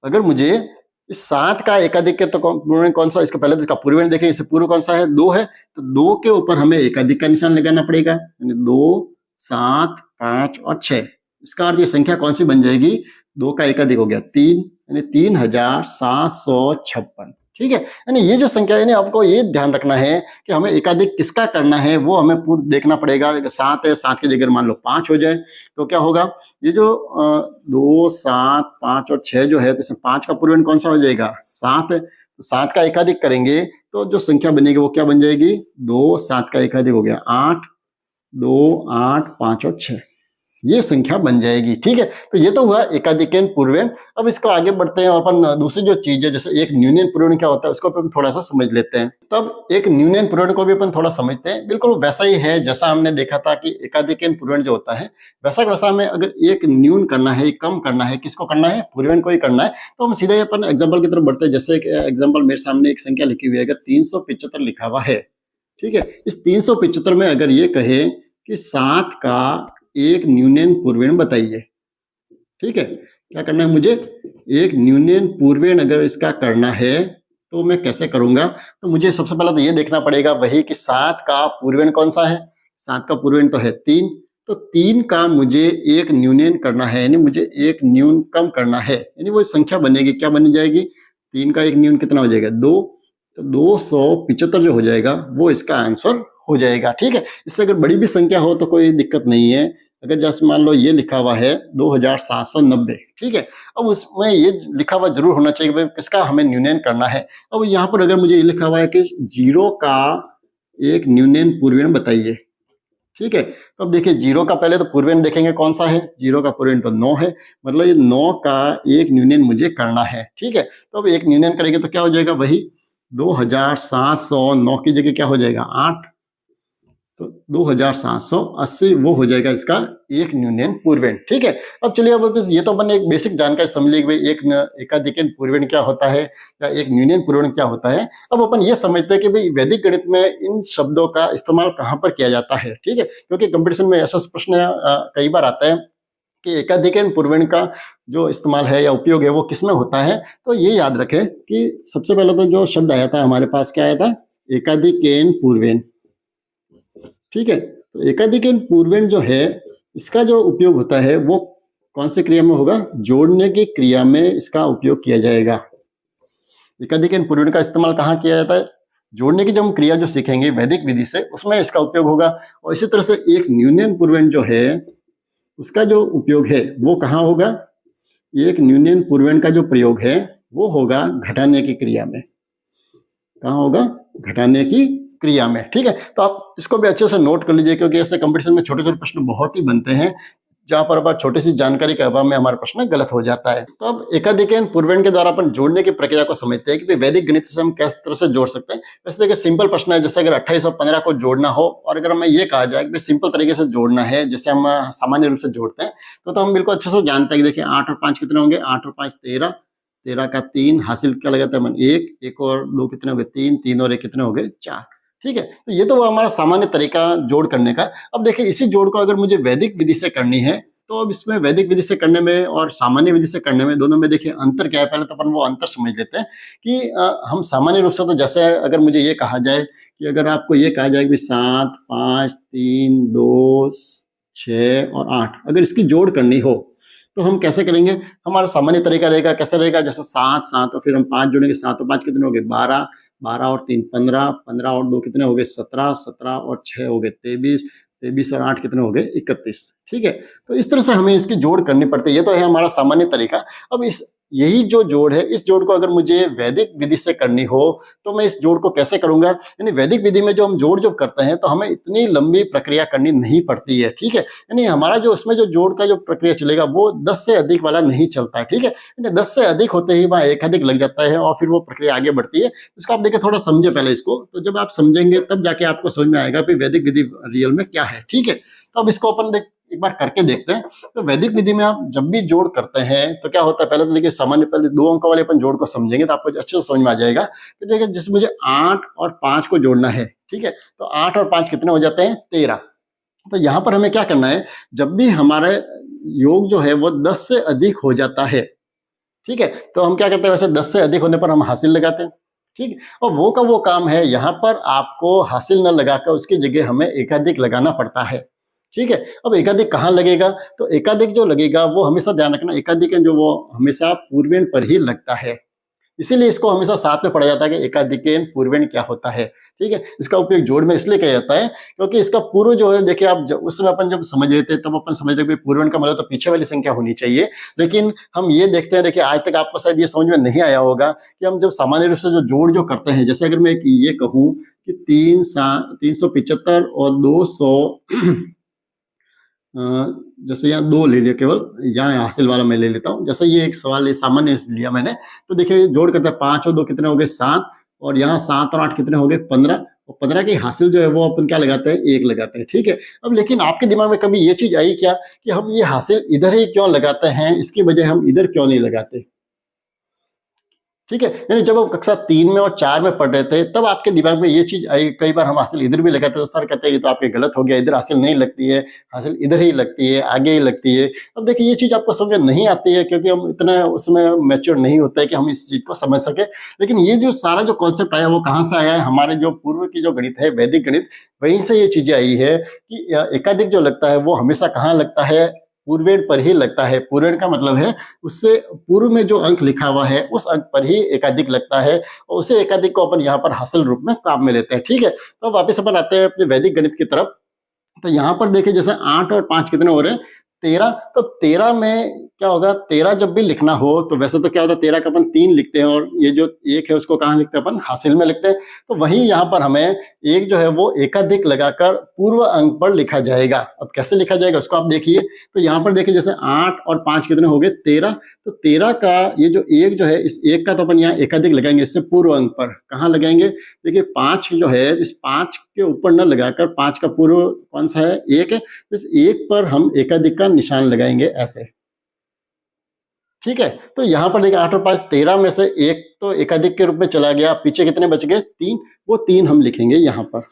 अगर मुझे इस 7 का एकाधिक तो पूर्वेण कौन सा? इसका पहले तो इसका पूर्वेण देखें, इससे पूर्व कौन सा है? 2 है, तो 2 के ऊपर हमें एकाधिक का निशान लगाना पड़ेगा, यानी 2, 7, 5 और 6। इसका अर्थ ये संख्या कौन सी बन जाएगी? 2 का एकाधिक हो गया 3, यानी 3756। ठीक है, यानी ये जो संख्या, यानी आपको ये ध्यान रखना है कि हमें एकाधिक किसका करना है वो हमें पूर्व देखना पड़ेगा। 7 है, 7 की जगह मान लो 5 हो जाए तो क्या होगा? ये जो 2, 7, 5 और 6 जो है, तो इसमें 5 का पूर्वेण कौन सा हो जाएगा? 7 है, तो 7 का एकाधिक करेंगे तो जो संख्या बनेगी वो क्या बन जाएगी? 2, 7 का एकाधिक हो गया 8, 2, 8, 5 और 6, ये संख्या बन जाएगी। ठीक है, तो ये तो हुआ एकाधिक पूर्वेण। अब इसको आगे बढ़ते हैं और अपन दूसरी जो चीज है, जैसे एक न्यूनन पूर्वेण क्या होता है उसको अपन थोड़ा सा समझ लेते हैं। तब एक न्यूनन पूर्वेण को भी अपन थोड़ा समझते हैं। बिल्कुल वैसा ही है जैसा हमने देखा था कि एकाधिक पूर्वेण जो होता है, वैसा वैसा हमें अगर एक न्यून करना है, कम करना है, किसको करना है? पूर्वेण को ही करना है। तो हम सीधे अपन एग्जाम्पल की तरफ बढ़ते हैं। जैसे एग्जाम्पल मेरे सामने एक संख्या लिखी हुई है, अगर 375 लिखा हुआ है, ठीक है, इस 375 में अगर ये कहे कि 7 का एक न्यूनन पूर्वेण बताइए। ठीक है, क्या करना है मुझे? एक न्यूनन पूर्वेण अगर इसका करना है तो मैं कैसे करूंगा? तो मुझे सबसे पहले तो ये देखना पड़ेगा वही कि 7 का पूर्वेण कौन सा है? 7 का पूर्वेण तो है 3, तो 3 का मुझे एक न्यूनन करना है, यानी मुझे एक न्यून कम करना है, यानी वो संख्या बनेगी, क्या बन जाएगी? 3 का एक न्यून कितना हो जाएगा? 2, तो 275 जो हो जाएगा वो इसका आंसर हो जाएगा। ठीक है, इससे अगर बड़ी भी संख्या हो तो कोई दिक्कत नहीं है, अगर जैसे मान लो ये लिखा हुआ है 2790, ठीक है। अब उसमें ये लिखा हुआ जरूर होना चाहिए कि भाई किसका हमें न्यूनयन करना है। अब यहाँ पर अगर मुझे ये लिखा हुआ है कि 0 का एक न्यूनयन पूर्वयन बताइए, ठीक है। तो अब देखिए 0 का पहले तो पूर्वयन देखेंगे कौन सा है, 0 का पूर्वयन तो 9 है, मतलब ये 9 का एक न्यूनयन मुझे करना है, ठीक है। तो अब एक न्यूनयन करेंगे तो क्या हो जाएगा, वही 2709 की जगह क्या हो जाएगा 8, तो 2780 वो हो जाएगा इसका एक न्यूनयन पूर्वयन, ठीक है। अब चलिए अब बस ये तो अपन एक बेसिक जानकारी समझ ली कि भाई एक एकाधिकन पूर्वयन क्या होता है या एक न्यूनयन पूर्वयन क्या होता है। अब अपन ये समझते हैं कि भाई वैदिक गणित में इन शब्दों का इस्तेमाल कहाँ पर किया जाता है, ठीक है। क्योंकि कंपटीशन में ऐसा प्रश्न कई बार आता है कि एकाधिकन पूर्वयन का जो इस्तेमाल है या उपयोग है वो किसमें होता है। तो ये याद रखें कि सबसे पहले तो जो शब्द आया था हमारे पास, क्या आया था, एकाधिकन पूर्वयन, ठीक है। तो एकाधिकन पूर्वयन जो है इसका जो उपयोग होता है वो कौन से क्रिया में होगा, जोड़ने की क्रिया में इसका उपयोग किया जाएगा। एकाधिकन पूर्वयन का इस्तेमाल कहाँ किया जाता है, जोड़ने की जो हम क्रिया जो सीखेंगे वैदिक विधि से उसमें इसका उपयोग होगा। और इसी तरह से एक न्यूनयन पूर्वयन जो है उसका जो उपयोग है वो कहाँ होगा, एक न्यूनयन पूर्वयन का जो प्रयोग है वो होगा घटाने की क्रिया में, कहाँ होगा, घटाने की क्रिया में, ठीक है। तो आप इसको भी अच्छे से नोट कर लीजिए क्योंकि ऐसे कंपटीशन में छोटे छोटे प्रश्न बहुत ही बनते हैं जहां पर अब छोटी सी जानकारी के अभाव में हमारा प्रश्न गलत हो जाता है। तो अब एकाधिकन पूर्वयन के द्वारा अपन जोड़ने की प्रक्रिया को समझते हैं कि वैदिक गणित से हम किस तरह से जोड़ सकते हैं। वैसे देखिए सिंपल प्रश्न है, जैसे अगर 28 और 15 को जोड़ना हो और अगर हमें ये कहा जाए कि सिंपल तरीके से जोड़ना है जैसे हम सामान्य रूप से जोड़ते हैं तो हम बिल्कुल अच्छे से जानते हैं कि देखिए 8 और 5 कितने होंगे, 8 और 5 13, 13 का 3 हासिल क्या लगाता है मन 1, 1 और 2 कितने हो गए 3, 3 और 1 कितने हो गए 4, ठीक है। तो ये तो वो हमारा सामान्य तरीका जोड़ करने का। अब देखिए इसी जोड़ को अगर मुझे वैदिक विधि से करनी है तो अब इसमें वैदिक विधि से करने में और सामान्य विधि से करने में दोनों में देखिए अंतर क्या है, पहले तो अपन वो अंतर समझ लेते हैं कि हम सामान्य रूप से तो जैसे अगर मुझे ये कहा जाए कि अगर आपको ये कहा जाए कि 7, 5, 3, 2, 6 और 8 अगर इसकी जोड़ करनी हो तो हम कैसे करेंगे, हमारा सामान्य तरीका रहेगा कैसे रहेगा, जैसे 7, 7 और फिर हम 5 जोड़ेंगे, 7 और 5 कितने हो गए 12, 12 और 3 15, 15 और 2 कितने हो गए 17, 17 और 6 हो गए 23, 23 और 8 कितने हो गए 31, ठीक है। तो इस तरह से हमें इसकी जोड़ करनी पड़ती है, ये तो है हमारा सामान्य तरीका। अब इस यही जो जोड़ है इस जोड़ को अगर मुझे वैदिक विधि से करनी हो तो मैं इस जोड़ को कैसे करूंगा, यानी वैदिक विधि में जो हम जोड़ जो करते हैं तो हमें इतनी लंबी प्रक्रिया करनी नहीं पड़ती है, ठीक है। यानी हमारा जो उसमें जो जोड़ का जो प्रक्रिया चलेगा वो 10 से अधिक वाला नहीं चलता है, ठीक है। यानी 10 से अधिक होते ही वहाँ एक अधिक लग जाता है और फिर वो प्रक्रिया आगे बढ़ती है। इसको आप देखिए थोड़ा समझे पहले इसको, तो जब आप समझेंगे तब जाके आपको समझ में आएगा कि वैदिक विधि रियल में क्या है, ठीक है। तो अब इसको अपन एक बार करके देखते हैं। तो वैदिक विधि में आप जब भी जोड़ करते हैं तो क्या होता है, पहले तो देखिए सामान्य पहले 2 अंकों वाले अपन जोड़ को समझेंगे तो आपको अच्छे से समझ में आ जाएगा। तो देखिए जिसमें मुझे 8 और 5 को जोड़ना है, ठीक है, तो 8 और 5 कितने हो जाते हैं 13। तो यहाँ पर हमें क्या करना है, जब भी हमारे योग जो है वो 10 से अधिक हो जाता है, ठीक है, तो हम क्या करते हैं, वैसे 10 से अधिक होने पर हम हासिल लगाते हैं, ठीक है। और वो का वो काम है, यहाँ पर आपको हासिल न लगाकर उसकी जगह हमें एकाधिक लगाना पड़ता है, ठीक है। अब एकाधिक कहाँ लगेगा, तो एकाधिक जो लगेगा वो हमेशा ध्यान रखना, एकाधिक जो वो हमेशा पूर्वयन पर ही लगता है, इसीलिए इसको हमेशा साथ में पढ़ा जाता है कि एकाधिकन पूर्वयन क्या होता है, ठीक है। इसका उपयोग जोड़ में इसलिए किया जाता है क्योंकि इसका पूर्व जो है, देखिए आप उस समय अपन जब समझ रहे थे तब अपन समझ रहे पूर्वयन का मतलब तो पीछे वाली संख्या होनी चाहिए, लेकिन हम ये देखते हैं, देखिए आज तक आपको शायद ये समझ में नहीं आया होगा कि हम जब सामान्य रूप से जो जोड़ जो करते हैं, जैसे अगर मैं ये कहूँ कि 375 और 200 जैसे यहाँ 2 ले लिया, केवल यहाँ हासिल वाला मैं ले लेता हूँ, जैसे ये एक सवाल सामान्य लिया मैंने, तो देखिए जोड़ करते हैं 5 और 2 कितने हो गए 7, और यहाँ 7 और 8 कितने हो गए 15, और 15 की हासिल जो है वो अपन क्या लगाते हैं 1 लगाते हैं, ठीक है। अब लेकिन आपके दिमाग में कभी ये चीज आई क्या कि हम ये हासिल इधर ही क्यों लगाते हैं, इसकी वजह हम इधर क्यों नहीं लगाते, ठीक है। यानी जब हम कक्षा 3 में और 4 में पढ़ रहे थे तब आपके दिमाग में ये चीज आई, कई बार हम हासिल इधर भी लगाते तो सर कहते हैं ये तो आपके गलत हो गया, इधर हासिल नहीं लगती है, हासिल इधर ही लगती है, आगे ही लगती है। अब देखिए ये चीज आपको समझ नहीं आती है क्योंकि हम इतना उसमें मैच्योर नहीं होता है कि हम इस चीज को समझ सके। लेकिन ये जो सारा जो कॉन्सेप्ट आया वो कहाँ से आया है, हमारे जो पूर्व की जो गणित है वैदिक गणित, वहीं से ये चीजें आई है कि एकाधिक जो लगता है वो हमेशा कहाँ लगता है, पूर्वेण पर ही लगता है। पूर्वेण का मतलब है उससे पूर्व में जो अंक लिखा हुआ है उस अंक पर ही एकाधिक लगता है, और उसे एकाधिक को अपन यहाँ पर हासिल रूप में काम में लेते हैं, ठीक है। तो वापस अपन आते हैं अपने वैदिक गणित की तरफ। तो यहाँ पर देखिए जैसे 8 और 5 कितने हो रहे हैं, 13। तो 13 में क्या होगा, 13 जब भी लिखना हो तो वैसे तो क्या होता है 13 का अपन 3 लिखते हैं और ये जो 1 है उसको कहाँ लिखते हैं अपन, हासिल में लिखते हैं। तो वहीं यहाँ पर हमें एक जो है वो एकाधिक लगाकर पूर्व अंक पर लिखा जाएगा। अब कैसे लिखा जाएगा उसको आप देखिए। तो यहाँ पर देखिए जैसे 8 और 5 कितने हो गए, 13। तो 13 का ये जो एक जो है, इस एक का तो अपन यहाँ एकाधिक लगाएंगे, इससे पूर्व अंक पर कहाँ लगाएंगे, देखिए 5 जो है, इस 5 के ऊपर न लगाकर 5 का पूर्व कौन सा है, 1 है। तो इस 1 पर हम एकाधिक का निशान लगाएंगे ऐसे, ठीक है। तो यहाँ पर देखिए 8 और 5, 13 में से एक तो एकाधिक के रूप में चला गया, पीछे कितने बच गए, 3। वो 3 हम लिखेंगे यहाँ पर।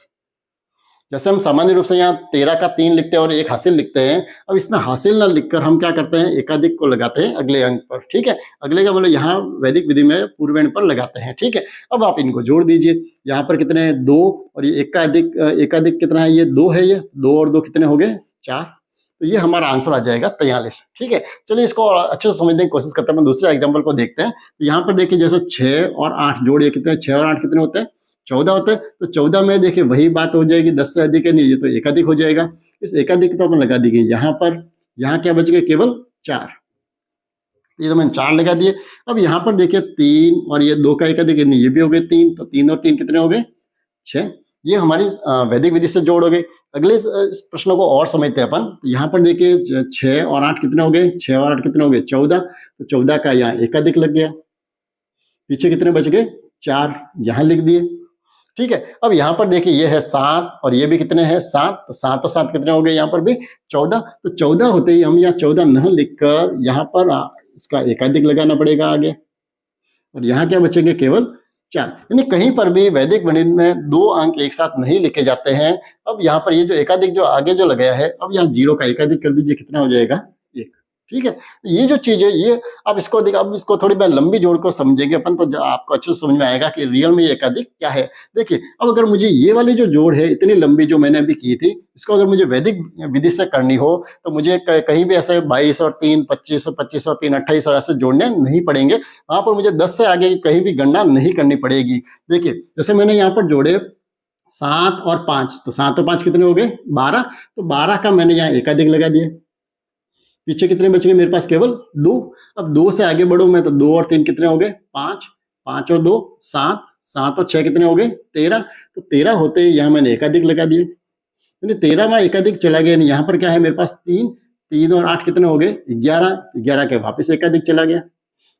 जैसे हम सामान्य रूप से यहाँ 13 का 3 लिखते हैं और एक हासिल लिखते हैं, अब इसमें हासिल ना लिखकर हम क्या करते हैं, एकाधिक को लगाते हैं अगले अंक पर, ठीक है। अगले का मतलब यहाँ वैदिक विधि में पूर्वेण पर लगाते हैं, ठीक है। अब आप इनको जोड़ दीजिए, यहाँ पर कितने हैं, 2, और ये एकाधिक कितना है, ये 2 है, ये 2 और 2 कितने हो गए, 4। तो ये हमारा आंसर आ जाएगा 43, ठीक है। चलिए इसको और अच्छे से समझने की कोशिश करते हैं, दूसरे एग्जाम्पल को देखते हैं। तो यहाँ पर देखिए जैसे 6 और 8 जोड़िए, कितने, 6 और 8 कितने होते हैं, 14 होते हैं। तो 14 में देखिए वही बात हो जाएगी, 10 से अधिक है नहीं, ये तो एकाधिक हो जाएगा। इस एकाधिक तो अपन लगा देंगे यहाँ पर, यहाँ क्या बच गए, केवल 4। ये तो मैंने 4 लगा दिए। अब यहाँ पर देखिए 3 और ये 2 का एकाधिक है नहीं, ये भी हो गए 3। तो 3 और 3 कितने हो गए, 6। ये हमारी वैदिक विधि से जोड़ हो गई। अगले इस प्रश्न को और समझते हैं अपन। यहाँ पर देखिए 6 और 8 कितने हो गए, 6 और 8 कितने हो गए, 14। तो 14 का यहाँ एकाधिक लग गया, पीछे कितने बच गए, 4, यहाँ लिख दिए, ठीक है। अब यहाँ पर देखिए ये है 7 और ये भी कितने हैं, 7। तो 7 और 7 कितने हो गए, यहाँ पर भी 14। तो 14 होते ही हम यहाँ 14 न लिखकर यहाँ पर इसका एकाधिक लगाना पड़ेगा आगे, और यहाँ क्या बचेंगे, केवल 4। यानी कहीं पर भी वैदिक गणित में 2 अंक एक साथ नहीं लिखे जाते हैं। अब यहाँ पर ये जो एकाधिक जो आगे जो लगाया है, अब यहाँ 0 का एकाधिक कर दीजिए, कितना हो जाएगा, 1, ठीक है। ये जो चीज है ये, अब इसको देखिए, अब इसको थोड़ी मैं लंबी जोड़ को समझेंगे अपन, तो आपको अच्छे से समझ में आएगा कि रियल में ये एकाधिक क्या है। देखिए अब अगर मुझे ये वाली जो जोड़ है इतनी लंबी जो मैंने अभी की थी, इसको अगर मुझे वैदिक विधि से करनी हो तो मुझे कहीं भी ऐसे 22 और 3 25 और 25 और 3 28 और ऐसे जोड़ने नहीं पड़ेंगे। वहां पर मुझे 10 से आगे की कहीं भी गणना नहीं करनी पड़ेगी। देखिए जैसे मैंने यहाँ पर जोड़े 7 और 5, तो 7 और 5 कितने हो गए, 12। तो 12 का मैंने यहाँ एकाधिक लगा दिया, पीछे कितने बच गए मेरे पास, केवल 2। अब 2 से आगे बढ़ू मैं तो 2 और 3 कितने हो गए, 5, 5 और 2 7, 7 और 6 कितने हो गए, 13। तो 13 होते ही यहाँ मैंने एकाधिक लगा दिए, यानी 13 में एकाधिक चला गया। यहाँ पर क्या है मेरे पास, 3, 3 और 8 कितने हो गए, 11, 11 के वापस एकाधिक चला गया,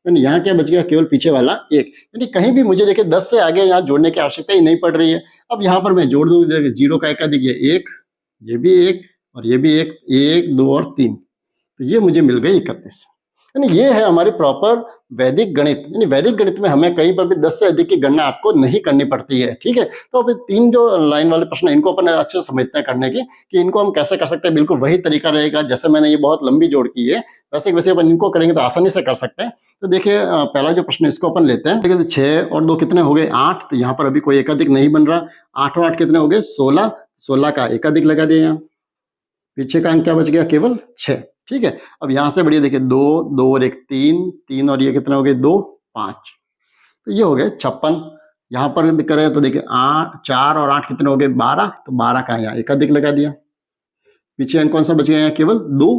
यानी यहाँ क्या बच गया, केवल पीछे वाला 1। यानी कहीं भी मुझे देखिए 10 से आगे यहाँ जोड़ने की आवश्यकता ही नहीं पड़ रही है। अब यहाँ पर मैं जोड़ दूँ, 0 का एकाधिक ये 1, ये भी 1 और ये भी 1, 1 2 और 3, तो ये मुझे मिल गई 31। यानी ये है हमारी प्रॉपर वैदिक गणित। यानी वैदिक गणित में हमें कहीं पर भी 10 से अधिक की गणना आपको नहीं करनी पड़ती है, ठीक है। तो अब 3 जो लाइन वाले प्रश्न इनको अपन अच्छे से समझते हैं करने की, कि इनको हम कैसे कर सकते हैं। बिल्कुल वही तरीका रहेगा जैसे मैंने ये बहुत लंबी जोड़ की है, वैसे अपन इनको करेंगे तो आसानी से कर सकते हैं। तो देखिए पहला जो प्रश्न इसको अपन लेते हैं। देखिए 6 और 2 कितने हो गए, 8। तो यहाँ पर अभी कोई एकाधिक नहीं बन रहा। 8 और 8 कितने हो गए, 16। 16 का एकाधिक लगा दिया, यहाँ पीछे का अंक क्या बच गया, केवल 6, ठीक है। अब यहां से बढ़िए देखिए 2, 2 और 1 3, 3 और ये कितना हो गए, 2, 5। तो ये हो गए 56। यहाँ पर करें तो देखिए 4 और 8 कितने हो गए, 12। तो 12 का यहाँ एकाधिक लगा दिया, पीछे अंक कौन सा बच गया, यहाँ केवल 2,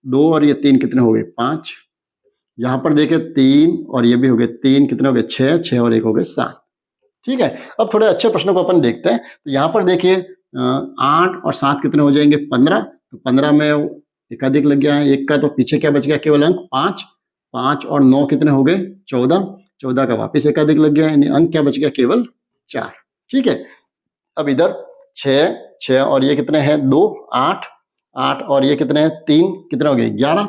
2 और ये 3 कितने हो गए, 5। यहाँ पर देखिए 3 और ये भी हो गए 3, कितने हो गए, 6, 6 और 1 हो गए 7, ठीक है। अब थोड़े अच्छे प्रश्नों को अपन देखते हैं। तो यहाँ पर देखिए 8 और 7 कितने हो जाएंगे, 15। तो 15 में एकाधिक लग गया है 1 का, तो पीछे क्या बच गया, केवल अंक 5। 5 और 9 कितने हो गए, 14। 14 का वापस एकाधिक लग गया, यानी अंक क्या बच गया, केवल 4, ठीक है। अब इधर 6, 6 और ये कितने हैं, 2, 8, 8 और ये कितने हैं, 3, कितने हो गए, 11।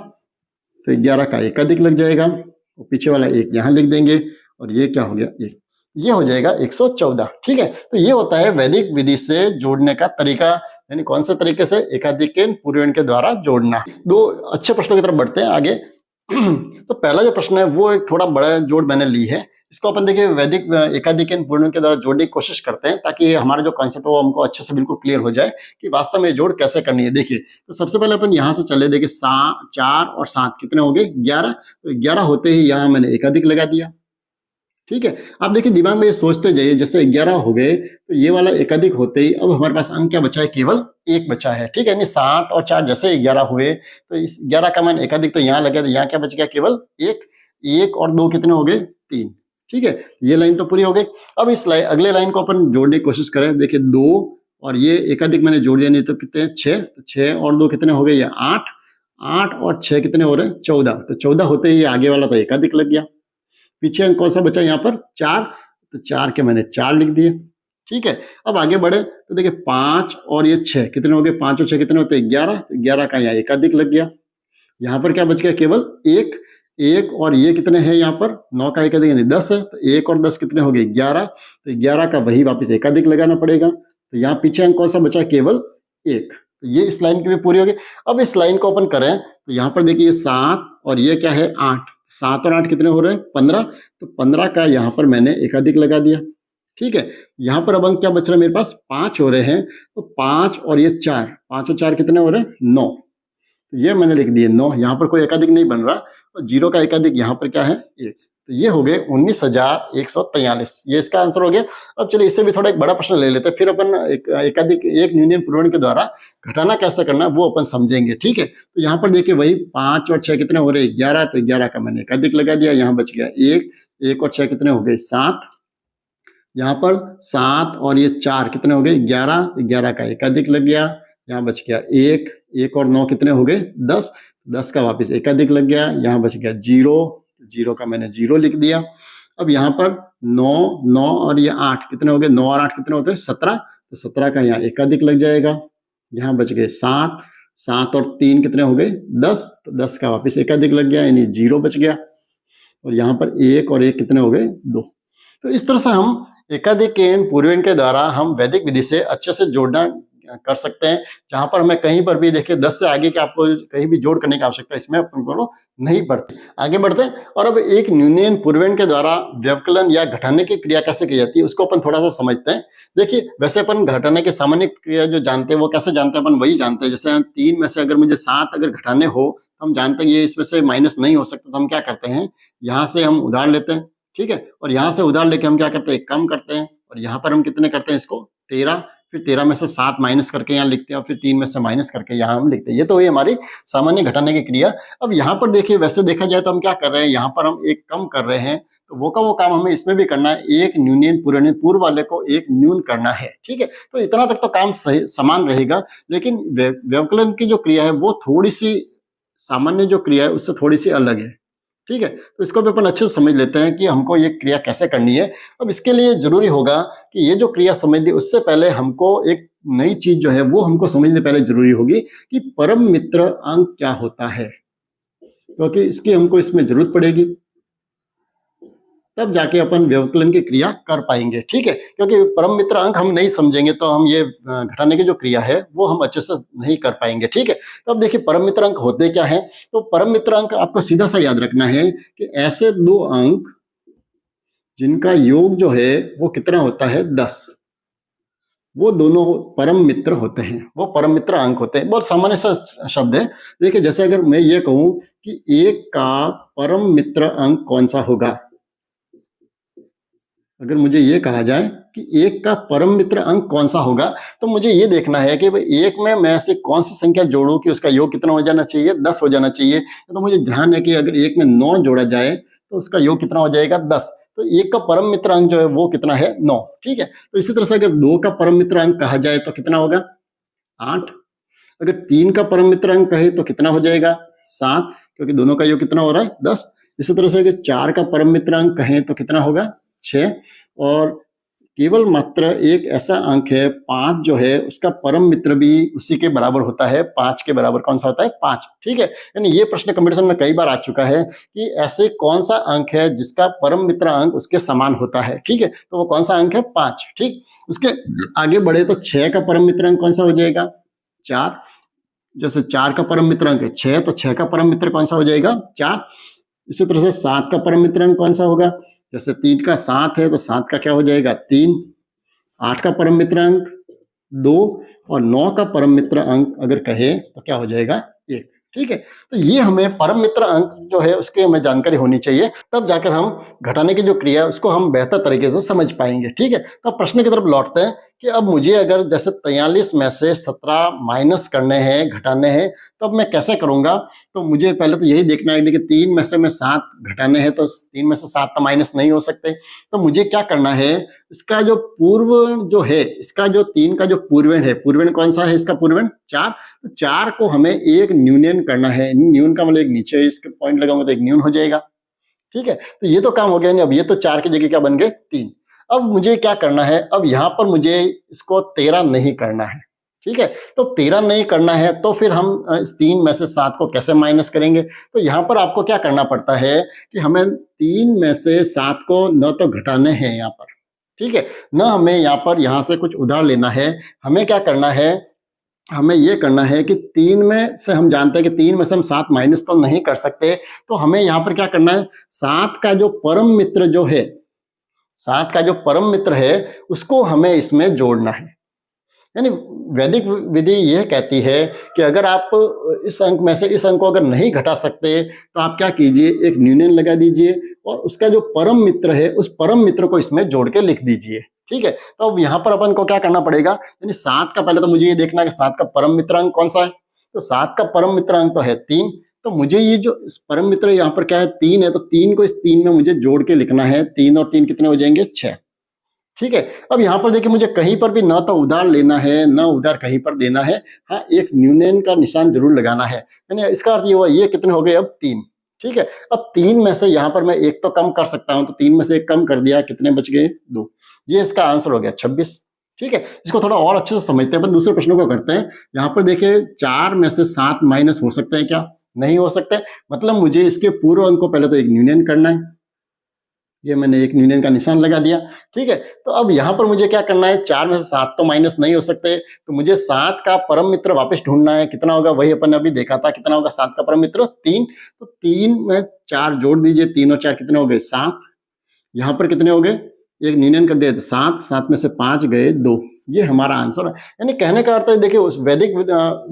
तो 11 का एकाधिक लग जाएगा, और पीछे वाला 1 यहाँ लिख देंगे, और ये क्या हो गया, 1। ये हो जाएगा 114, ठीक है। तो ये होता है वैदिक विधि से जोड़ने का तरीका, यानी कौन से तरीके से, एकाधिक के पूर्वेण के द्वारा जोड़ना। 2 अच्छे प्रश्नों की तरफ बढ़ते हैं आगे। तो पहला जो प्रश्न है वो एक थोड़ा बड़ा जोड़ मैंने ली है, इसको अपन देखिए वैदिक एकाधिक के पूर्वेण के द्वारा जोड़ने की कोशिश करते हैं, ताकि हमारा जो कॉन्सेप्ट है वो हमको अच्छे से बिल्कुल क्लियर हो जाए कि वास्तव में जोड़ कैसे करनी है। देखिए तो सबसे पहले अपन यहाँ से चले, देखिए 4 और 7 कितने हो गए, 11। तो 11 होते ही यहाँ मैंने एकाधिक लगा दिया, ठीक है। आप देखिए दिमाग में ये सोचते जाइए, जैसे 11 हो गए तो ये वाला एकाधिक होते ही अब हमारे पास अंक क्या बचा है, केवल एक बचा है। ठीक है, यानी 7 और 4 जैसे 11 हुए तो इस 11 का मान एकाधिक तो यहाँ लगे, तो यहाँ क्या बच गया, केवल एक। एक और दो कितने हो गए, 3। ठीक है, ये लाइन तो पूरी हो गई। अब इस लाइन अगले लाइन को अपन जोड़ने की कोशिश करें। देखिए 2 और ये एकाधिक मैंने जोड़ दिया, नहीं तो कितने 6, तो 6 और 2 कितने हो गए, ये 8। 8 और 6 कितने हो रहे हैं, 14। तो 14 होते ही आगे वाला तो एकाधिक लग गया। पीछे अंक कौन सा बचा यहाँ पर, 4, तो 4 के मैंने 4 लिख दिए। ठीक है, अब आगे बढ़े तो देखिए 5 और ये 6 कितने हो गए, 5 और 6 कितने होते हैं, 11। तो 11 का यहाँ एकाधिक लग गया। यहाँ पर क्या बच गया, केवल एक। एक और ये कितने हैं यहाँ पर, 9 का एकाधिक यानी 10 है, तो 1 और 10 कितने हो गए, 11। तो 11 का वही वापस एकाधिक लगाना पड़ेगा। तो यहाँ पीछे अंक कौन सा बचा, केवल 1। तो ये इस लाइन की भी पूरी होगी। अब इस लाइन को अपन करें तो यहाँ पर देखिए 7 और ये क्या है, 8। 7 और 8 कितने हो रहे हैं, 15। तो 15 का यहाँ पर मैंने एकाधिक लगा दिया। ठीक है, यहाँ पर अब अंक क्या बच रहा है मेरे पास, 5 हो रहे हैं। तो 5 और ये 4, 5 और 4 कितने हो रहे हैं, 9। तो ये मैंने लिख दिए 9। यहाँ पर कोई एकाधिक नहीं बन रहा, और 0 का एकाधिक यहाँ पर क्या है, 1। तो ये हो गए 19,143। ये इसका आंसर हो गया। अब चलिए इससे भी थोड़ा एक बड़ा प्रश्न ले लेते हैं, फिर अपन एकाधिक एक यूनियन पूर्वण के द्वारा घटाना कैसे करना है वो अपन समझेंगे। ठीक है, तो यहाँ पर देखिए वही 5 और 6 कितने हो रहे हैं, 11। तो 11 का मैंने एकाधिक लगा दिया, यहाँ बच गया 1। 1 और 6 कितने हो गए, 7। यहाँ पर 7 और ये 4 कितने हो गए, 11। 11 का एकाधिक लग गया, यहाँ बच गया 1। 1 और 9 कितने हो गए, 10। 10 का वापस एकाधिक लग गया, यहाँ बच गया 0। 0 का मैंने 0 लिख दिया। अब यहाँ पर 9, 9 और ये 8 कितने हो गए, 9 और 8 कितने होते हैं, 17। तो 17 का यहाँ एकाधिक लग जाएगा, यहाँ बच गए 7। 7 और 3 कितने हो गए, 10। तो 10 का वापस एकाधिक लग गया, यानी 0 बच गया। और यहाँ पर 1 और 1 कितने हो गए, 2। तो इस तरह से हम एकाधिक पूर्वण के द्वारा हम वैदिक विधि से अच्छे से जोड़ना कर सकते हैं, जहां पर हमें कहीं पर भी देखिए 10 से आगे के आपको कहीं भी जोड़ करने की आवश्यकता इसमें अपन को नहीं पड़ती। आगे बढ़ते हैं और अब एक न्यूनयन पूर्वण के द्वारा व्यवकलन या घटाने की क्रिया कैसे की जाती है उसको अपन थोड़ा सा समझते हैं। देखिए वैसे अपन घटाने की सामान्य क्रिया जो जानते हैं वो कैसे जानते हैं, अपन वही जानते हैं। जैसे 3 में से अगर मुझे 7 अगर घटाने हो तो हम जानते हैं ये इसमें से माइनस नहीं हो सकता, तो हम क्या करते हैं, यहाँ से हम उधार लेते हैं। ठीक है, और यहाँ से उधार लेके हम क्या करते हैं, कम करते हैं। और यहाँ पर हम कितने करते हैं इसको, 13। फिर 13 में से 7 माइनस करके यहाँ लिखते हैं, और फिर 3 में से माइनस करके यहाँ हम लिखते हैं। ये तो हुई हमारी सामान्य घटाने की क्रिया। अब यहाँ पर देखिए वैसे देखा जाए तो हम क्या कर रहे हैं, यहाँ पर हम एक कम कर रहे हैं, तो वो का वो काम हमें इसमें भी करना है। एक न्यूनयन पूर्व वाले को एक न्यून करना है। ठीक है, तो इतना तक तो काम सही समान रहेगा, लेकिन व्यवकलन की जो क्रिया है वो थोड़ी सी सामान्य जो क्रिया है उससे थोड़ी सी अलग है। ठीक है, तो इसको भी अपन अच्छे से समझ लेते हैं कि हमको ये क्रिया कैसे करनी है। अब इसके लिए जरूरी होगा कि ये जो क्रिया समझ ली उससे पहले हमको एक नई चीज जो है वो हमको समझने पहले जरूरी होगी कि परम मित्र अंक क्या होता है, क्योंकि इसकी हमको इसमें जरूरत पड़ेगी, तब जाके अपन व्यवकलन की क्रिया कर पाएंगे। ठीक है, क्योंकि परम मित्र अंक हम नहीं समझेंगे तो हम ये घटाने की जो क्रिया है वो हम अच्छे से नहीं कर पाएंगे। ठीक है, तो अब देखिए परम मित्र अंक होते क्या है। तो परम मित्र अंक आपको सीधा सा याद रखना है कि ऐसे दो अंक जिनका योग जो है वो कितना होता है, 10, वो दोनों परम मित्र होते हैं, वो परम मित्र अंक होते हैं। बहुत सामान्य सा शब्द है। देखिए जैसे अगर मैं ये कहूं कि 1 का परम मित्र अंक कौन सा होगा, अगर मुझे ये कहा जाए कि 1 का परम मित्र अंक कौन सा होगा, तो मुझे ये देखना है कि भाई 1 में मैं ऐसे कौन सी संख्या जोड़ूं कि उसका योग कितना हो जाना चाहिए, 10 हो जाना चाहिए। तो मुझे ध्यान है कि अगर 1 में 9 जोड़ा जाए तो उसका योग कितना हो जाएगा, 10। तो 1 का परम मित्र अंक जो है वो कितना है, 9। ठीक है, तो इसी तरह से अगर 2 का परम मित्र अंक कहा जाए तो कितना होगा, 8। अगर 3 का परम मित्र अंक कहे तो कितना हो जाएगा, 7, क्योंकि दोनों का योग कितना हो रहा है, 10। इसी तरह से अगर 4 का परम मित्र अंक कहें तो कितना होगा, 6। और केवल मात्र एक ऐसा अंक है 5 जो है उसका परम मित्र भी उसी के बराबर होता है। 5 के बराबर कौन सा होता है, 5। ठीक है, यानी ये प्रश्न कंपटीशन में कई बार आ चुका है कि ऐसे कौन सा अंक है जिसका परम मित्र अंक उसके समान होता है। ठीक है, तो वो कौन सा अंक है, 5। ठीक, उसके आगे बढ़े तो 6 का परम मित्र अंक कौन सा हो जाएगा, 4। जैसे 4 का परम मित्र अंक है 6, तो 6 का परम मित्र कौन सा हो जाएगा, 4। इसी तरह से 7 का परम मित्र अंक कौन सा होगा, जैसे 3 का 7 है तो 7 का क्या हो जाएगा, 3। 8 का परम मित्र अंक 2, और 9 का परम मित्र अंक अगर कहे तो क्या हो जाएगा, 1। ठीक है, तो ये हमें परम मित्र अंक जो है उसकी हमें जानकारी होनी चाहिए, तब जाकर हम घटाने की जो क्रिया है उसको हम बेहतर तरीके से समझ पाएंगे। ठीक है, तो अब प्रश्न की तरफ लौटते हैं कि अब मुझे अगर जैसे 43 में से 17 माइनस करने हैं, घटाने हैं, तो अब मैं कैसे करूंगा? तो मुझे पहले तो यही देखना है कि 3 में से मैं 7 घटाने हैं, तो 3 में से 7 तो माइनस नहीं हो सकते, तो मुझे क्या करना है, इसका जो पूर्व जो है, इसका जो 3 का जो पूर्वण है, पूर्वण कौन सा है इसका पूर्वण? 4, तो 4 को हमें एक न्यूनयन करना है। न्यून का मतलब एक नीचे इसके पॉइंट लगाऊंगा तो एक न्यून हो जाएगा। ठीक है, तो ये तो काम हो गया नहीं। अब ये तो 4 की जगह क्या बन गए? 3। अब मुझे क्या करना है? अब यहाँ पर मुझे इसको 13 नहीं करना है। ठीक है, तो 13 नहीं करना है तो फिर हम इस 3 में से 7 को कैसे माइनस करेंगे? तो यहाँ पर आपको क्या करना पड़ता है कि हमें 3 में से 7 को न तो घटाने हैं यहाँ पर, ठीक है, न हमें यहाँ से कुछ उधार लेना है। हमें क्या करना है? हमें ये करना है कि 3 में से हम जानते हैं कि 3 में से हम 7 माइनस तो नहीं कर सकते, तो हमें यहाँ पर क्या करना है? 7 का जो परम मित्र जो है, 7 का जो परम मित्र है उसको हमें इसमें जोड़ना है। यानी वैदिक विधि यह कहती है कि अगर आप इस अंक में से इस अंक को अगर नहीं घटा सकते तो आप क्या कीजिए, एक न्यूनयन लगा दीजिए और उसका जो परम मित्र है उस परम मित्र को इसमें जोड़ के लिख दीजिए। ठीक है, तो अब यहाँ पर अपन को क्या करना पड़ेगा? यानी 7 का पहले तो मुझे ये देखना है कि 7 का परम मित्र अंक कौन सा है। तो 7 का परम मित्र अंक तो है 3, तो मुझे ये जो इस परम मित्र यहाँ पर क्या है? 3 है, तो 3 को इस 3 में मुझे जोड़ के लिखना है। 3 और 3 कितने हो जाएंगे? 6। ठीक है, अब यहाँ पर देखिए मुझे कहीं पर भी ना तो उधार लेना है ना उधार कहीं पर देना है। हाँ, एक न्यूनयन का निशान जरूर लगाना है। यानी इसका अर्थ ये हुआ, ये कितने हो गए? अब 3। ठीक है, अब 3 में से यहाँ पर मैं एक तो कम कर सकता हूँ, तो 3 में से एक कम कर दिया, कितने बच गए? 2। ये इसका आंसर हो गया 26। ठीक है, इसको थोड़ा और अच्छे से समझते हैं, अपन दूसरे प्रश्नों को करते हैं। यहाँ पर देखिए 4 में से 7 माइनस हो सकते हैं क्या? नहीं हो सकते। मतलब मुझे इसके पूर्व अंक को पहले तो एक न्यूनयन करना है। ये मैंने एक न्यूनयन का निशान लगा दिया। ठीक है, तो अब यहाँ पर मुझे क्या करना है? 4 में से 7 तो माइनस नहीं हो सकते, तो मुझे 7 का परम मित्र वापस ढूंढना है। कितना होगा? वही अपन ने अभी देखा था, कितना होगा 7 का परम मित्र? 3। तो 3 में 4 जोड़ दीजिए, 3 और 4 कितने हो गए? 7। यहाँ पर कितने हो गए? एक न्यूनयन कर दिया तो 7, 7 में से 5 गए 2। ये हमारा आंसर है। यानी कहने का अर्थ है, देखिए उस वैदिक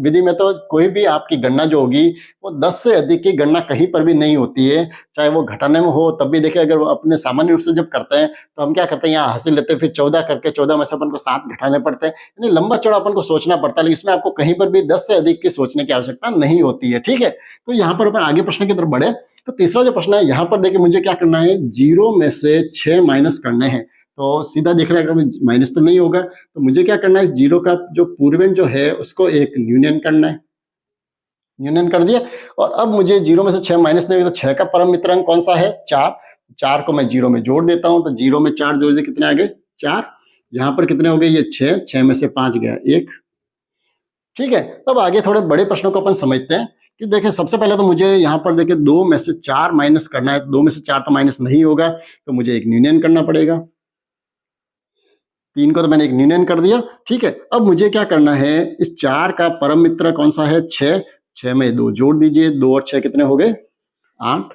विधि में तो कोई भी आपकी गणना जो होगी वो 10 से अधिक की गणना कहीं पर भी नहीं होती है, चाहे वो घटाने में हो तब भी। देखिए अगर वो अपने सामान्य रूप से जब करते हैं तो हम क्या करते हैं, यहाँ हासिल लेते हैं, फिर 14 करके 14 में से अपन को 7 घटाने पड़ते हैं। यानी लंबा चौड़ा अपन को सोचना पड़ता है, लेकिन इसमें आपको कहीं पर भी 10 से अधिक की सोचने की आवश्यकता नहीं होती है। ठीक है, तो यहाँ पर अपन आगे प्रश्न की तरफ बढ़े। तो तीसरा जो प्रश्न है, यहाँ पर देखिए मुझे क्या करना है? 0 में से 6 माइनस करने हैं। तो सीधा देख रहा है कि माइनस तो नहीं होगा, तो मुझे क्या करना है? इस 0 का जो पूर्वन जो है उसको एक न्यूनयन करना है। न्यूनयन कर दिया, और अब मुझे 0 में से 6 माइनस नहीं होगा, तो 6 का परम मित्र अंक कौन सा है? 4। 4 को मैं 0 में जोड़ देता हूं, तो 0 में 4 जोड़ दिए, कितने आ गए? 4। यहाँ पर कितने हो गए? ये 6। 6 में से 5 गया 1। ठीक है, अब आगे थोड़े बड़े प्रश्नों को अपन समझते हैं कि देखिए सबसे पहले तो मुझे यहाँ पर देखिए 2 में से 4 माइनस करना है। 2 में से 4 तो माइनस नहीं होगा, तो मुझे एक न्यूनयन करना पड़ेगा। 3 को तो मैंने एक न्यूनयन कर दिया। ठीक है, अब मुझे क्या करना है? इस 4 का परम मित्र कौन सा है? 6। 6 में 2 जोड़ दीजिए, 2 और 6 कितने हो गए? 8।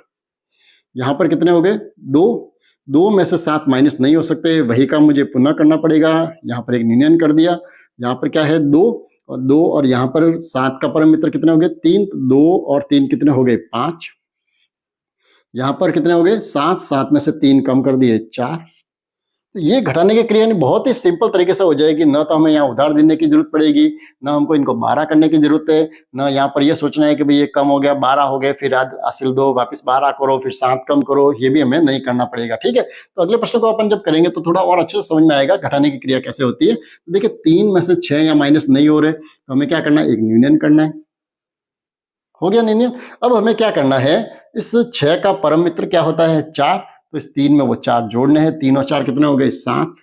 यहाँ पर कितने हो गए? 2। 2 में से 7 माइनस नहीं हो सकते, वही काम मुझे पुनः करना पड़ेगा। यहाँ पर एक न्यूनयन कर दिया। यहाँ पर क्या है? 2 और 2, और यहाँ पर 7 का परम मित्र कितने हो गए? 3। 2 और 3 कितने हो गए? 5। यहाँ पर कितने हो गए? 7। 7 में से 3 कम कर दिए, 4। तो ये घटाने की क्रिया बहुत ही सिंपल तरीके से हो जाएगी। ना तो हमें यहाँ उधार देने की जरूरत पड़ेगी, ना हमको इनको 12 करने की जरूरत है, ना यहाँ पर ये सोचना है कि भाई ये कम हो गया, 12 हो गए, फिर हासिल दो, वापस 12 करो, फिर 7 कम करो। ये भी हमें नहीं करना पड़ेगा। ठीक है, तो अगले प्रश्न को अपन जब करेंगे तो थोड़ा और अच्छे से समझ में आएगा घटाने की क्रिया कैसे होती है। तो देखिए 3 में से 6 या माइनस नहीं हो रहे, तो हमें क्या करना है? एक न्यूनयन करना है। हो गया न्यूनयन। अब हमें क्या करना है? इस 6 का परम मित्र क्या होता है? 4। तो इस 3 में वो 4 जोड़ने हैं। 3 और 4 कितने हो गए? 7।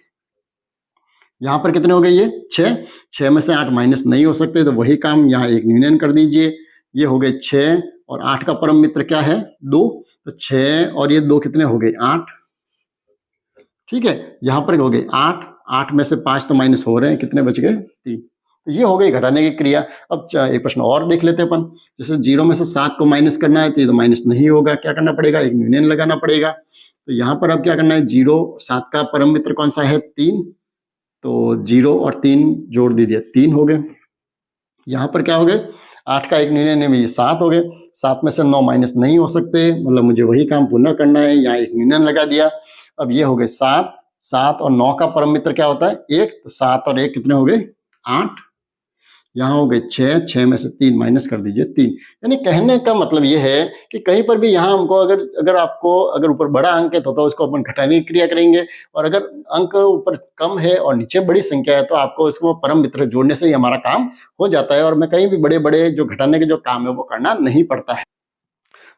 यहाँ पर कितने हो गए? ये 6। 6 में से 8 माइनस नहीं हो सकते, तो वही काम यहाँ एक न्यूनयन कर दीजिए। ये हो गए 6, और 8 का परम मित्र क्या है? 2। तो 6 और ये 2 कितने हो गए? 8। ठीक है, यहाँ पर हो गए 8। 8 में से 5 तो माइनस हो रहे हैं, कितने बच गए? 3। तो ये हो गई घटाने की क्रिया। अब एक प्रश्न और देख लेते हैं अपन। जैसे 0 में से 7 को माइनस करना है, तो ये तो माइनस नहीं होगा, क्या करना पड़ेगा? एक न्यूनयन लगाना पड़ेगा। तो यहाँ पर अब क्या करना है? 0, 7 का परम मित्र कौन सा है? 3। तो 0 और 3 जोड़ दीजिए, 3 हो गए। यहाँ पर क्या हो गए? 8 का 1 न्यूनन में ये 7 हो गए, 7 में से 9 माइनस नहीं हो सकते, मतलब मुझे वही काम पुनः करना है, यहाँ 1 न्यूनन लगा दिया। अब ये हो गए 7, 7 और 9 का परम मित्र क्या होता है 1, तो 7 और 1 कितने हो गए 8, यहाँ हो गए 6, 6 में से 3 माइनस कर दीजिए 3। यानी कहने का मतलब ये है कि कहीं पर भी यहाँ हमको अगर आपको अगर ऊपर बड़ा अंक है तो उसको अपन घटाने की क्रिया करेंगे, और अगर अंक ऊपर कम है और नीचे बड़ी संख्या है तो आपको इसको परम मित्र जोड़ने से ही हमारा काम हो जाता है, और मैं कहीं भी बड़े बड़े जो घटाने के जो काम है वो करना नहीं पड़ता है।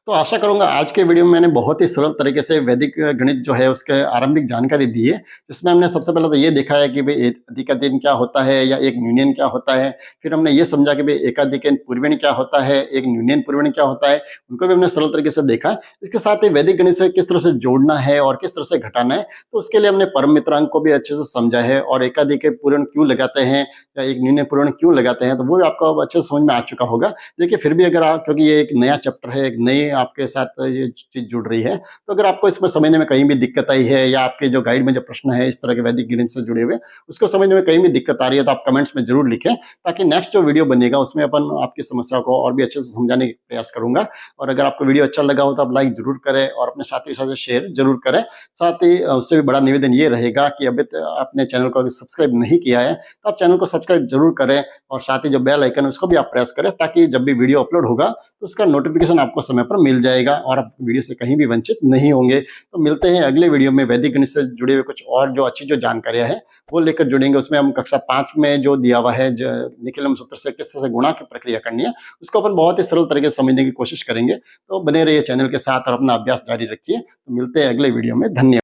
तो आशा करूंगा आज के वीडियो में मैंने बहुत ही सरल तरीके से वैदिक गणित जो है उसके आरंभिक जानकारी दी है, जिसमें हमने सबसे पहले तो ये देखा है कि भाई एकाधिकन क्या होता है या एक न्यूनियन क्या होता है। फिर हमने ये समझा कि भाई एकाधिकन पूर्वण क्या होता है, एक न्यूनियन पूर्वण क्या होता है, उनको भी हमने सरल तरीके से देखा। इसके साथ ही वैदिक गणित से किस तरह से जोड़ना है और किस तरह से घटाना है, तो उसके लिए हमने परम मित्रांक को भी अच्छे से समझा है, और एकाधिक पूर्ण क्यों लगाते हैं या एक न्यूनन पूर्ण क्यों लगाते हैं, तो वो भी आपको अब अच्छे से समझ में आ चुका होगा। देखिए फिर भी अगर आप, क्योंकि ये एक नया चैप्टर है, एक नई आपके साथ ये चीज जुड़ रही है, तो अगर आपको इसमें समझने में कहीं भी दिक्कत आई है या आपके जो गाइड में जो प्रश्न है इस तरह के वैदिक गणित से जुड़े हुए उसको समझने में कहीं भी दिक्कत आ रही है तो आप कमेंट्स में जरूर लिखें, ताकि नेक्स्ट जो वीडियो बनेगा उसमें अपन आपकी समस्या को और भी अच्छे से समझाने का प्रयास करूंगा। और अगर आपको वीडियो अच्छा लगा हो तो आप लाइक जरूर करें और अपने साथियों के साथ शेयर जरूर करें। साथ ही उससे भी बड़ा निवेदन ये रहेगा कि अभी आपने चैनल को अगर सब्सक्राइब नहीं किया है तो आप चैनल को सब्सक्राइब जरूर करें, और साथ ही जो बेल आइकन है उसको भी आप प्रेस करें, ताकि जब भी वीडियो अपलोड होगा तो उसका नोटिफिकेशन आपको समय पर मिल जाएगा और आप वीडियो से कहीं भी वंचित नहीं होंगे। तो मिलते हैं अगले वीडियो में वैदिक गणित से जुड़े हुए कुछ और जो अच्छी जो जानकारियां हैं वो लेकर जुड़ेंगे। उसमें हम कक्षा 5 में जो दिया हुआ है निखिलम सूत्र से किस तरह से गुणा की प्रक्रिया करनी है उसको अपन बहुत ही सरल तरीके से समझने की कोशिश करेंगे। तो बने रहिए चैनल के साथ और अपना अभ्यास जारी रखिए। तो मिलते हैं अगले वीडियो में। धन्यवाद।